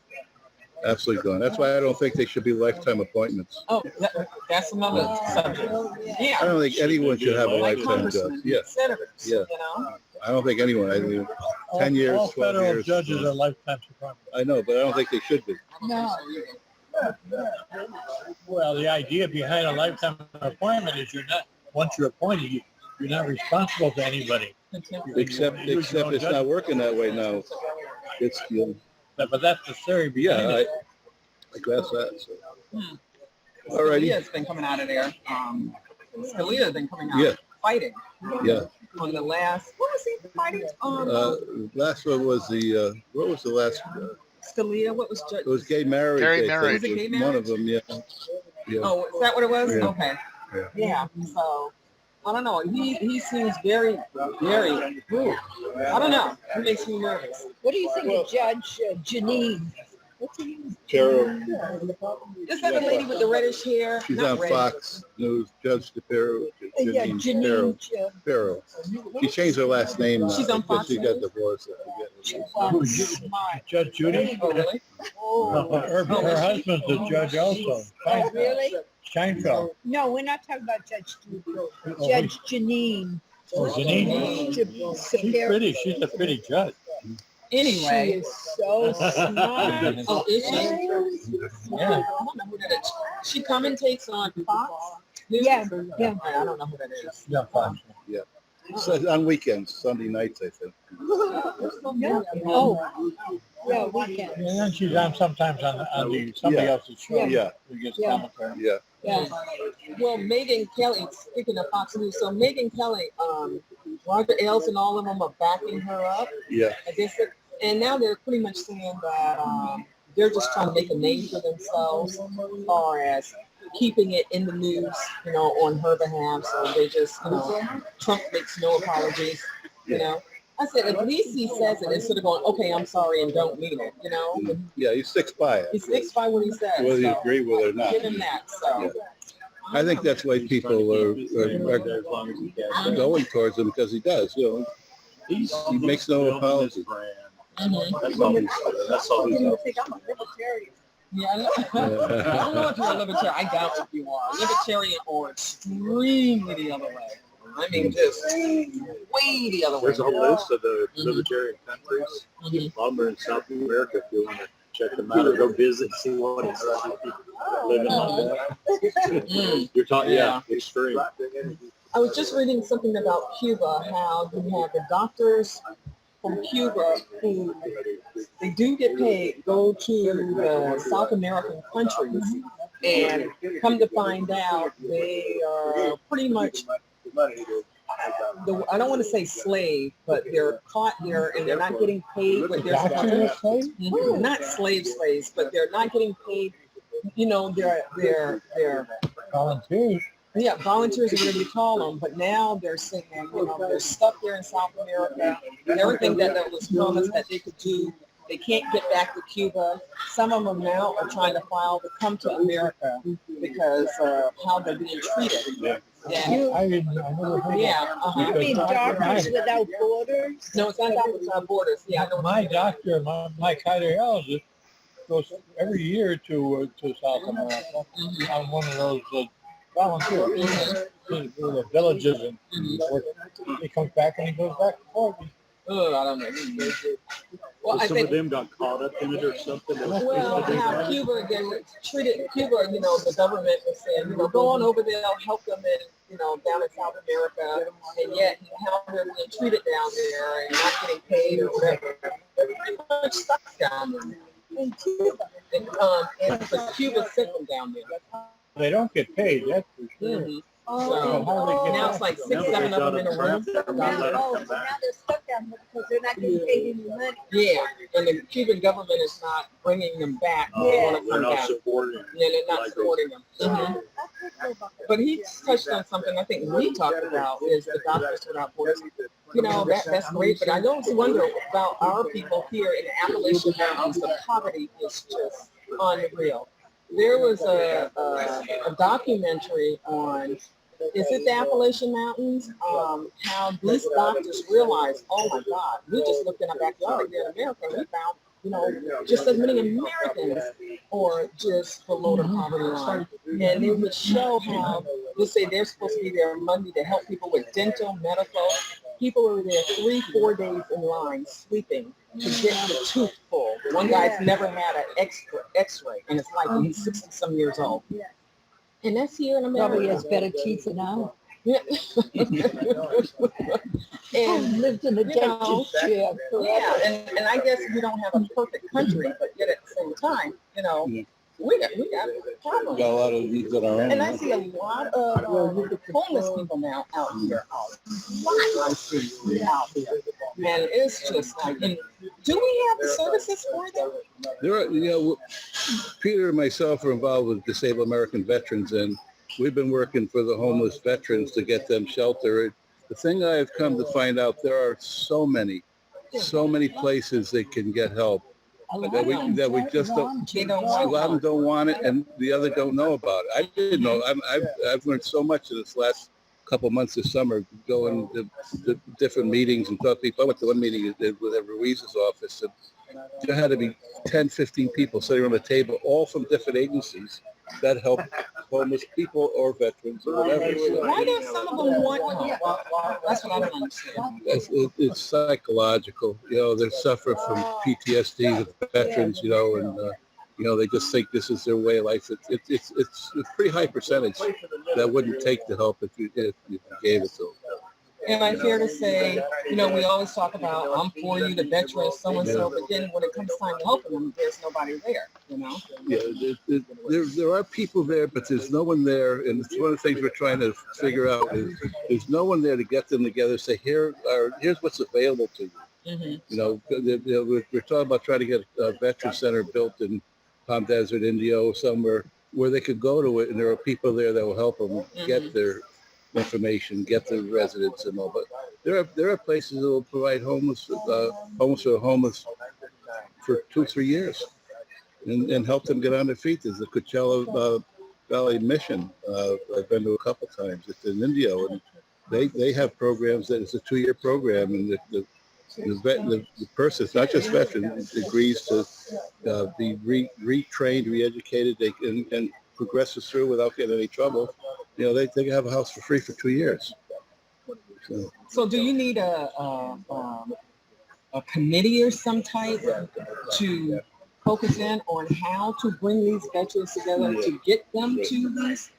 Absolutely gone. That's why I don't think they should be lifetime appointments. Oh, that's another subject. Yeah. I don't think anyone should have a Like lifetime judge. congressmen, Yeah, senators, Yeah. you know? I don't think anyone. I mean, 10 years, All 12 federal years. judges are lifetime appointments. I know, but I don't think they should be. No. Well, the idea behind a lifetime appointment is once you're appointed, you're not responsible to anybody. Except it's not working that way now. It's, But that's the theory behind yeah, it. I guess that. So. All righty. Scalia's been coming out of there. Scalia's been coming out Yeah. fighting. Yeah. On the last, what was he fighting? Last one was what was the last? Scalia, what was It was gay marriage. Gay I marriage. think, Was it gay One marriage? of them, yeah. Yeah. Oh, is that what it was? Yeah. Okay. Yeah. Yeah. So I don't know. He seems very, very rude. I don't know. It makes me nervous. What do you think of Judge Janine? What's her name? Carol. Is that the lady with the reddish hair? She's Not on red. Fox News. Judge DePiro. Yeah, Janine Farrell. She changed her last name. now. She's on I guess Fox She got News? divorced. I forget. Judge Judy? Oh, really? Her husband's a judge also. Oh, really? Steinfeld. No, we're not talking about Judge Judge Janine. Oh, Janine? She's pretty. She's a pretty judge. She Anyway. is so smart. Oh, is she? Yeah. I don't know who that is. She commentates on Fox News? Yeah, yeah. I don't know who that is. Yeah, fine. So on weekends, Sunday nights, I think. Yeah. Oh, yeah, weekend. And then she's on sometimes on somebody else's show. Yeah. Who gets Yeah. commentary. Yeah. Yeah. Well, Megyn Kelly, speaking of Fox News, so Megyn Kelly, Roger Ailes and all of them are backing her up. Yeah. I guess and now they're pretty much saying that they're just trying to make a name for themselves as far as keeping it in the news, you know, on her behalf. So they just, you know, Trump makes no apologies, you know. I said, at least he says it instead of going, okay, I'm sorry and don't mean it, you know. Yeah, he sticks by it. He sticks by what he says. Whether you so agree with it or not. give him that. So. Yeah. I think that's why people are going towards him, because he does. You know, he makes no apologies. That's all he's That's all he's You think I'm a libertarian? Yeah, I don't know if you're a libertarian. I doubt if you are. Libertarian or extremely the other way. I mean, just way the other way. There's a whole list of the libertarian countries. A lot of them are in South America if you want to check them out or go visit and see what it's like living like that. You're talking, extreme. I was just reading something about Cuba, how you have the doctors from Cuba who they do get paid, go to the South American countries, and come to find out they are pretty much, I don't want to say slave, but they're caught there and they're not getting paid what they're supposed to. Not slaves, but they're not getting paid. You know, they're Volunteers. yeah, volunteers or whatever you call them, but now they're saying, you know, they're stuck there in South America, and everything that was promised that they could do, they can't get back to Cuba. Some of them now are trying to file to come to America because of how they're being treated. Yeah. I never heard Yeah. You mean Doctors Without Borders? No, it's not Doctors Without Borders. Yeah, I know. My doctor, my cardiologist, goes every year to South America on one of those volunteers in the villages, and he comes back and he goes back and forth. Oh, I don't know. Well, I Some of think, them got caught up in it or something. well, how Cuba again treated Cuba, you know, the government was saying, you know, go on over there, help them in, you know, down in South America, and yet how they're being treated down there and not getting paid or whatever. They're pretty much stuck down there in Cuba. And because Cuba sent them down there. They don't get paid, that's for sure. So how do they get now back? it's like 6, 7 of them in a room. So now they're stuck down there because they're not getting paid any money. Yeah, and the Cuban government is not bringing them back. They want to They're come not back. supporting. Yeah, they're not like supporting them. But he touched on something I think we talked about is the Doctors Without Borders. You know, that's great, but I always wonder about our people here in the Appalachian Mountains. The poverty is just unreal. There was a documentary on is it the Appalachian Mountains? How these doctors realize, oh my God, we just looked in our backyard here in America and we found, just as many Americans or just below the poverty line. And it would show how they say they're supposed to be there Monday to help people with dental, medical. People were there 3-4 days in line sweeping to get the tooth pulled. One guy's never had an X-ray in his life, and he's 60-some years old. And that's here in America. Probably has better teeth than I. Yeah. And lived in a dentist chair forever. Yeah, and I guess we don't have a perfect country, but yet at the same time, we got problems. Got a lot of these that are own. And I see a lot of homeless people now out here. A lot I see out here. And it's just like, and do we have the services for them? There are, Peter and myself are involved with Disabled American Veterans, and we've been working for the homeless veterans to get them shelter. The thing I have come to find out, there are so many places they can get help that we just don't. A lot of them don't want it, and the other don't know about it. I didn't know. I've learned so much in this last couple months this summer, going to different meetings and talk to people. I went to one meeting with Ruiz's office, and there had to be 10, 15 people sitting around the table, all from different agencies that help homeless people or veterans or whatever. Why don't some of them want help? That's what I don't understand. It's psychological. They suffer from PTSD, the veterans, and they just think this is their way of life. It's a pretty high percentage that wouldn't take the help if you gave it to them. Am I fair to say, we always talk about, I'm for you, the veterans, so-and-so, but then when it comes time to helping them, there's nobody there, Yeah, there are people there, but there's no one there. And it's one of the things we're trying to figure out is there's no one there to get them together, say, here's what's available to you. Mm-hmm. We're talking about trying to get a veteran center built in Palm Desert, India, or somewhere where they could go to it, and there are people there that will help them get their information, get the residents and all. But there are places that will provide homeless for 2-3 years and help them get on their feet. There's the Coachella Valley Mission. I've been to a couple times. It's in India, and they have programs that it's a 2-year program, and the person, it's not just veteran, agrees to be retrained, re-educated, and progresses through without getting any trouble. They can have a house for free for 2 years. So do you need a committee or some type to focus in on how to bring these veterans together to get them to these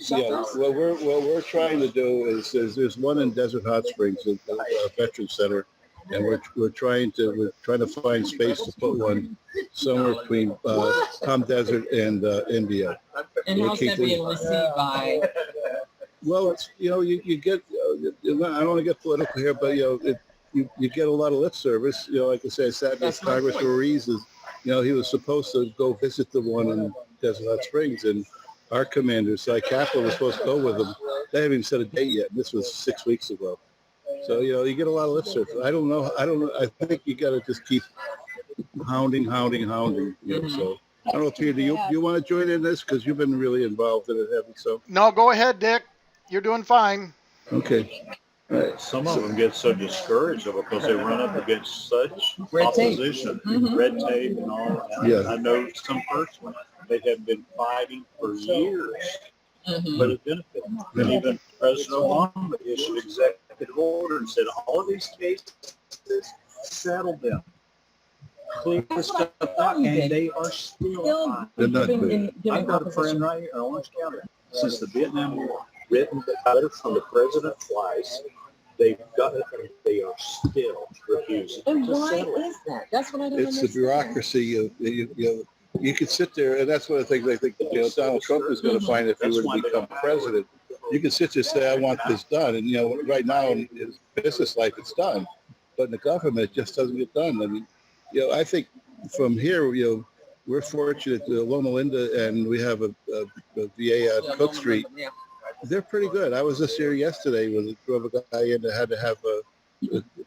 shelters? Yeah, what we're trying to do is there's one in Desert Hot Springs, a veteran center, and we're trying to find space to put one somewhere between Palm Desert and India. And how's that being received by? Well, it's, you get, I don't want to get political here, but, you get a lot of lip service. Like I said, I sat with Congress Ruiz. He was supposed to go visit the one in Desert Hot Springs, and our commander, Cy Kaplan, was supposed to go with him. They haven't even set a date yet. This was 6 weeks ago. So, you get a lot of lip service. I don't know. I think you got to just keep hounding. So I don't know, Peter, do you want to join in this? Because you've been really involved in it, haven't you? So. No, go ahead, Dick. You're doing fine. Okay. All right. Some of them get so discouraged because they run up against such Red tape. opposition, red tape and all. Yeah. I know some personally, they have been fighting for years, but it benefited them. And even President Obama issued executive order and said all of these cases, settle them. Clear stuff out, and they are still They're not good. fighting. I've got a friend right here in Orange County since the Vietnam War, written the letter from the president twice. They are still refusing And to why settle it. is that? That's what I don't It's the understand. bureaucracy. You could sit there, and that's one of the things I think Donald Trump is going to find if he were to become president. You can sit there and say, I want this done. And, right now in his business life, it's done. But in the government, it just doesn't get done. I mean, I think from here, we're fortunate. Loma Linda, and we have a VA on Cook Street. Yeah. They're pretty good. I was just here yesterday with a guy in that had to have a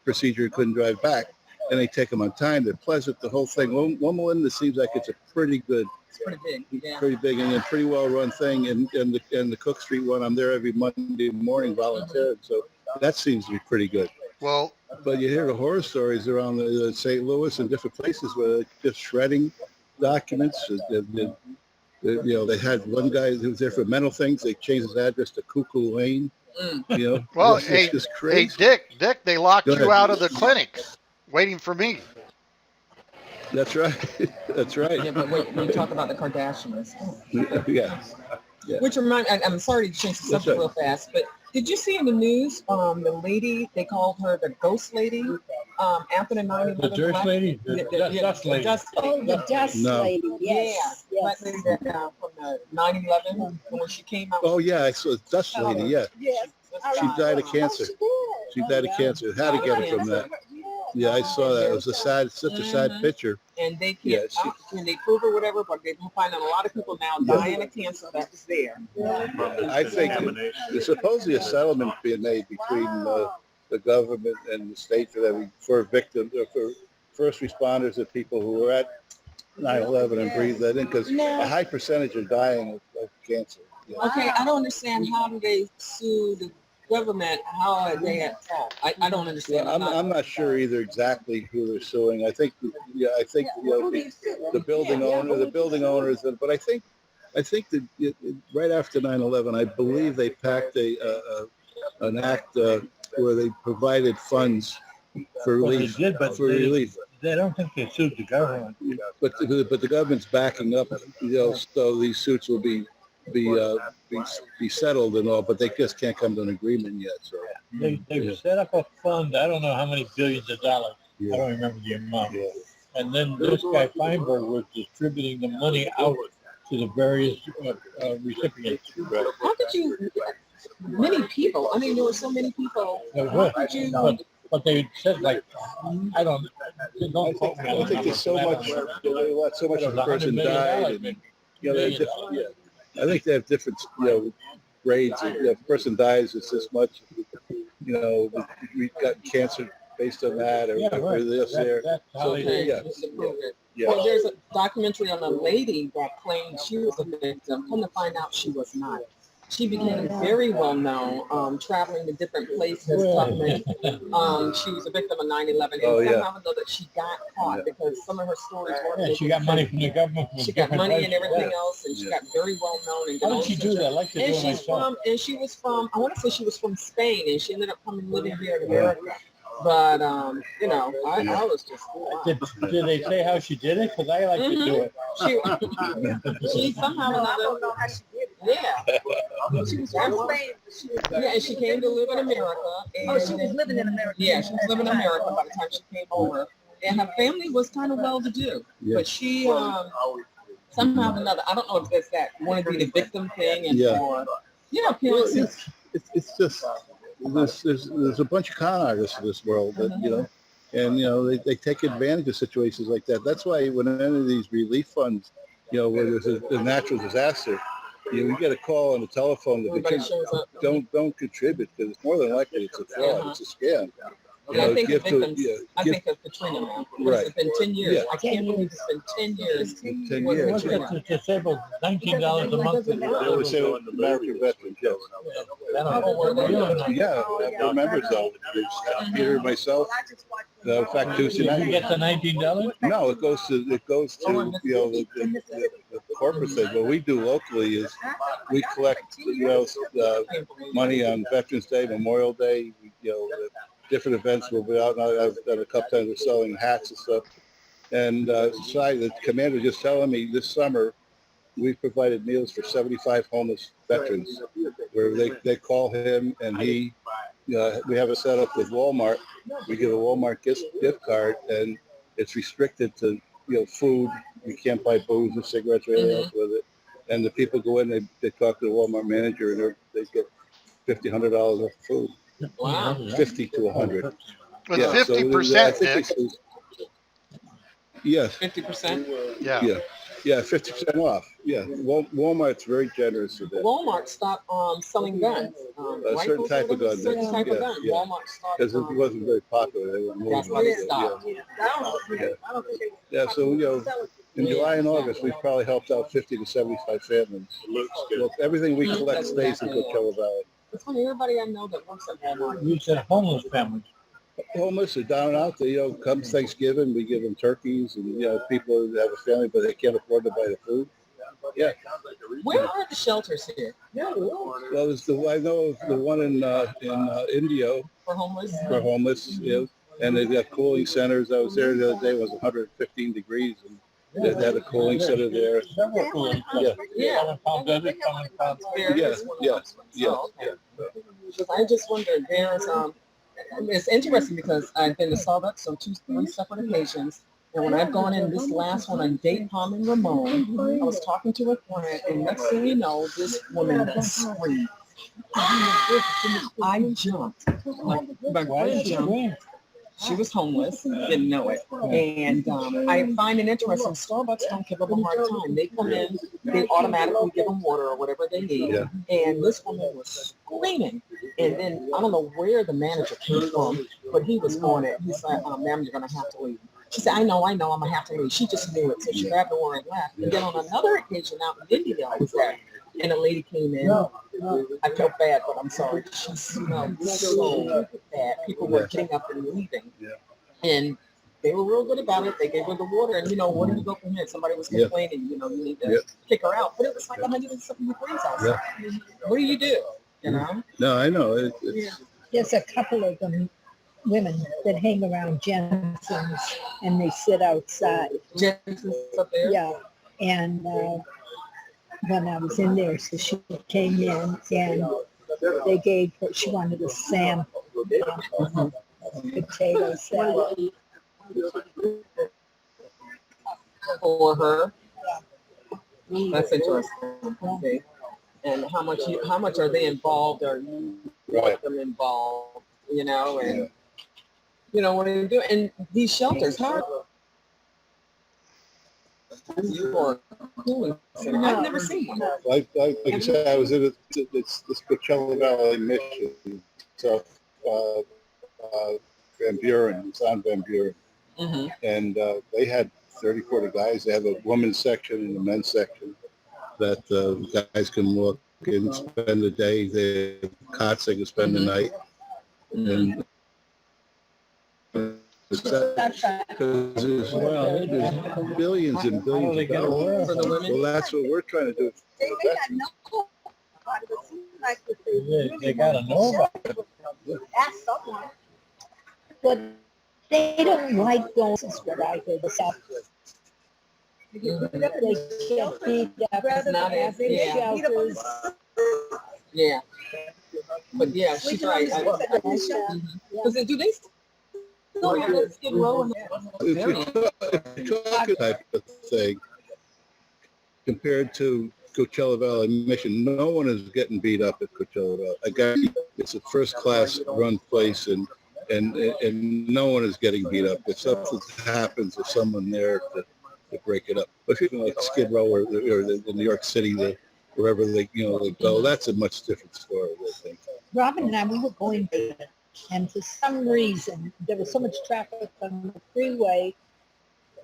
procedure, couldn't drive back. and they take them on time. They're pleasant, the whole thing. Loma Linda seems like it's a pretty good, It's pretty big. Yeah. pretty big and a pretty well run thing. And the Cook Street one, I'm there every Monday morning volunteering, so that seems to be pretty good. Well, But you hear the horror stories around the St. Louis and different places where they're just shredding documents. They had one guy who was there for mental things. They changed his address to Cuckoo Lane. well, it's hey, just hey, crazy. Dick, they locked Go you ahead. out of the clinic, waiting for me. That's right. That's right. Yeah, but wait, when you talk about the Kardashians. Yeah. Which I'm sorry to change the That's subject right. real fast, but did you see in the news, the lady, they called her the ghost lady, after the 9/11? The dirt lady? The dust lady. Dust lady. Oh, the dust No. lady, yes, Yeah, yes. that lady that, from the 9/11, when she came out. Oh, yeah. I saw Dust Lady. Yeah. Yes. She died of cancer. She died of cancer. How to get her from that? Yeah, I saw that. It was such a sad picture. And they Yeah, can't, she- can they prove or whatever, but they've been finding a lot of people now dying of cancer that was there. I think there's supposedly a settlement being made between the government and the state for victims or for first responders and people who were at 9/11 and breathed that in, because a high percentage are dying of cancer. Yeah. Okay, I don't understand, how do they sue the government? How are they at fault? I don't understand. Well, I'm not sure either exactly who they're suing. I think the building owners, but I think that right after 9/11, I believe they packed an act where they provided funds for Well, they relief. did, but for they- relief. They don't think they sued the government. But the government's backing up, so these suits will be settled and all, but they just can't come to an agreement yet. So They've set up a fund, I don't know how many billions of dollars. I don't remember the amount. Yeah. And then this guy Feinberg was distributing the money out to the various recipients. How could you, many people, I mean, there were so many people. How could you? But they said, like, I don't quote me I on don't the think there's so numbers, much. but I don't know. So much It of was a person $100 million, died, maybe. I think they have different grades. If a person dies, it's this much. We've got cancer based on that, or, Yeah, or right. this there. That's how So, they yeah. Yeah. Well, there's a documentary on a lady that claimed she was a victim. Come to find out, she was not. She became very well known, traveling to different places. She was a victim of 9/11, and Oh, yeah. somehow though that she got caught because some of her stories were. Yeah, she got money from the government. From She got different money and places. everything else, and she got very well known. And How did she do that? I like to do And it she's myself. from, and she was from, I want to say she was from Spain, and she ended up coming living here in America. But I was just. Wow. Did they say how she did it? Because I like to do it. She somehow or I don't another. know how she did it. Yeah. She was from Spain. Yeah, and she came to live in America. And Oh, she was living in America. Yeah, she was living in America by the time she came over. And her family was kind of well-to-do. Yeah. But she, somehow or another, I don't know if it's that want to be the victim thing and Yeah. or, Well, parents. it's just there's a bunch of con artists in this world that and they take advantage of situations like that. That's why when any of these relief funds, where there's a natural disaster, you get a call on the telephone that Everybody shows up. don't contribute, because it's more than likely it's a fraud, it's a scam. I think of give to- victims. yeah, I give- think of Katrina now. Right. It's been 10 years. Yeah. I can't believe it's been 10 years. 10 What- years. What's that disabled $19 a month? They always say American veterans, yes. Yeah, I remember so. Peter, myself, in fact, Tuesday Did you night. get the $19? No, it goes to the corporate thing. What we do locally is we collect money on Veterans Day, Memorial Day, different events. We'll be out. I've done a couple times. We're selling hats and stuff. And the commander was just telling me this summer we've provided meals for 75 homeless veterans, where they call him and we have a setup with Walmart. We give a Walmart gift card, and it's restricted to food. You can't buy booze or cigarettes or anything else with it. And the people go in, they talk to the Walmart manager, and they get $50, $100 off food. Wow. 50 to 100. With Yeah, so 50%, I think Dick. yes. 50%? Yeah. Yeah. Yeah, 50% off. Yeah, Walmart's very generous with that. Walmart stopped selling guns. A certain type of gun. Certain type of gun. Yeah. Walmart stopped. Because it wasn't very popular. They were That's why they stopped. Yeah, so, in July and August, we've probably helped out 50 to 75 families. Looks good. Look, everything we Mhm. collect That's stays in exactly Coachella Valley. It's funny, everybody I know that works at Walmart. You said homeless families. Homeless are down and out. They, come Thanksgiving, we give them turkeys, and people that have a family but they can't afford to buy the food. Yeah. Where are the shelters here? Well, I know of the one in Indio For homeless? for homeless, and they've got cooling centers. I was there the other day. It was 115 degrees, and they had a cooling center there. Several cooling Yeah. Yeah. Some in Palm Desert, some in Palm Springs. Yeah, yeah. Oh, okay. Because I just wondered, there's it's interesting because I've been to Starbucks on 2-3 separate occasions, and when I've gone in this last one on Date Palm and Ramon, I was talking to a friend, and next thing you know, this woman screamed. I jumped. My friend jumped. She was homeless, didn't know it. And I find it interesting, Starbucks don't give them a hard time. They come in, they automatically give them water or whatever they need. Yeah. And this woman was screaming. And then I don't know where the manager came from, but he was going it. He's like, ma'am, you're going to have to leave. She said, I know, I'm going to have to leave. She just knew it. So she grabbed her water and left. And then on another occasion out in India, I was there, and a lady came in. I felt bad, but I'm sorry. She smelled so bad. People were getting up and leaving. Yeah. And they were real good about it. They gave her the water, and where do you go from here? Somebody was complaining, you need to kick her out. But it was like 170 degrees outside. Yeah. What do you do? No, I know. It's There's a couple of them women that hang around Jensen's and they sit outside. Jensen's up there? Yeah. And when I was in there, so she came in and they gave her, she wanted a sample of potato salad. For her? That's interesting. Okay. And how much are they involved? Are you them involved? And what do you do? And these shelters, how for cooling center? I've never seen one. like I said, I was in this Coachella Valley mission, South Van Buren. It's on Van Buren, and they had 30, 40 guys. They have a women's section and a men's section that guys can walk in, spend the day. They have cots, they can spend the night. And because there's billions and billions of dollars. For the women? Well, that's what we're trying to do. They got no about it, but it seems like if they really They gotta know about ask someone. But they don't like those, is what I heard. The South. They can't feed up Not as- yeah. shelters. Yeah. But yeah, she's right. Because do they still have that Skid Row? In If you're talking type of thing, compared to Coachella Valley Mission, no one is getting beat up at Coachella Valley. Again, it's a first-class run place, and no one is getting beat up. If something happens, there's someone there to break it up. But if you're like Skid Row or the New York City, wherever they go, that's a much different story, I think. Robin and I, we were going there, and for some reason, there was so much traffic on the freeway,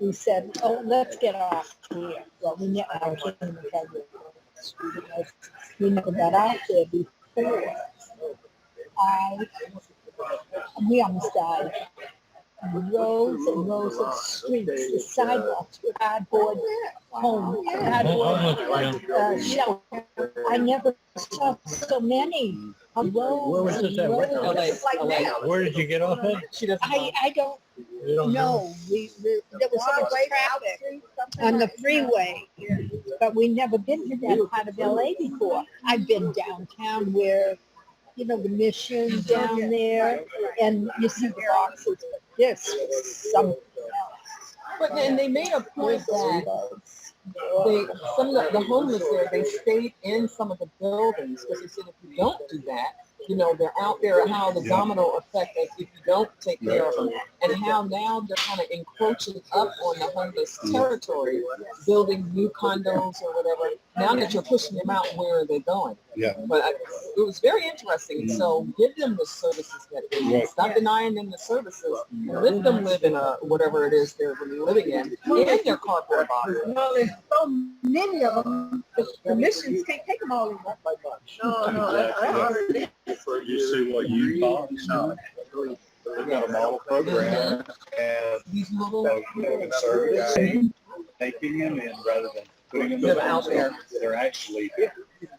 we said, oh, let's get off here. Well, we never got out there before. We almost died. Rows and rows of streets, the sidewalks with cardboard homes, cardboard shelter. I never saw so many rows. Where was this at? LA. Where did you get off at? She doesn't know. I don't You don't know? know. There was so much traffic on the freeway, but we never been to that part of LA before. I've been downtown where, the Mission down there, and you see the boxes, but this was something else. But then they made a point that some of the homeless there, they stayed in some of the buildings because they said if you don't do that, you know, they're out there, and how the domino effect is if you don't take care of them, and how now they're kind of encroaching up on the homeless territory, building new condos or whatever. Now that you're pushing them out, where are they going? Yeah. But it was very interesting. So give them the services that they need. Stop denying them the services. And let them live in a whatever it is they're really living in their cardboard box. No, there's so many of them. The missions can't take them all in. No. You see what you thought? We got a model program, and These little conservatives taking them in rather than putting them out there. They're actually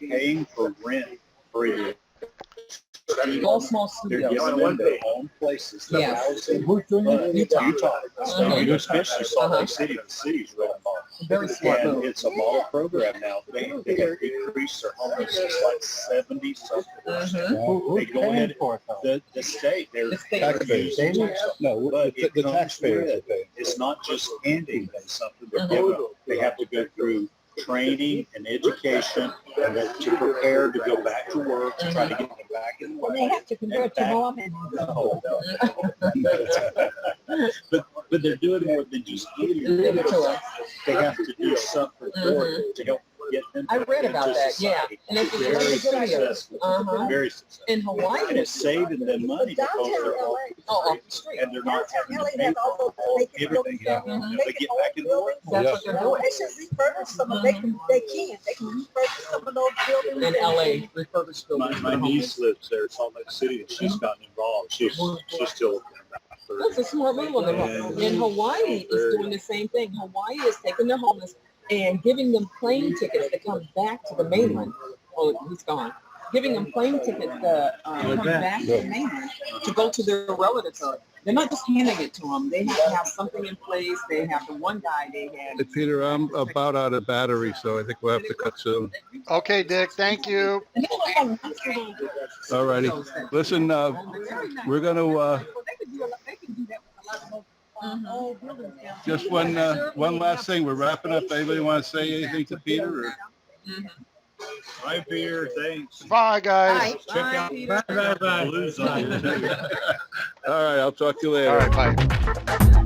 paying for rent free. all small They're studios. giving them their own places. Yeah. Who's doing it? Utah. You especially Salt Lake City. The city's really small. Very smart And move. it's a model program now. They have decreased their homelessness like 70 something. They go ahead for it, though? the state. They're The state. Taxpayers. No, But the it comes taxpayers with- are paying. It's not just handing them something. They're giving them. They have to go through training and education and then to prepare to go back to work, to try to get them back in work. And they have to convert to Mormon. No. but they're doing more than just giving Give it to them. us. They have to do something for it to help get them. I read about into that, yeah. society. And it's Very very good here. successful. Very successful. In Hawaii, And it's saving them money because they're all, off the street. and they're not having to LA pay has for also all vacant everything. buildings. Mhm. They get back in work. That's Yeah. what they're doing. They should refurbish some of. They can refurbish some of those buildings. In LA, refurbished buildings. My niece lives there, Salt Lake City, and she's gotten involved. She's still. That's a smart move on their part. And Hawaii is doing the same thing. Hawaii is taking their homeless and giving them plane tickets to come back to the mainland. Oh, he's gone. Giving them plane tickets to come back to the mainland to go to their relatives. They're not just handing it to them. They have to have something in place. They have the one guy they had. Hey, Peter, I'm about out of battery, so I think we'll have to cut soon. Okay, Dick, thank you. All righty. Listen, we're going to just one last thing. We're wrapping up. Anybody want to say anything to Peter? Or? Hi, Peter. Thanks. Bye, guys. Check out Blue Zone. All right, I'll talk to you later. All right, bye.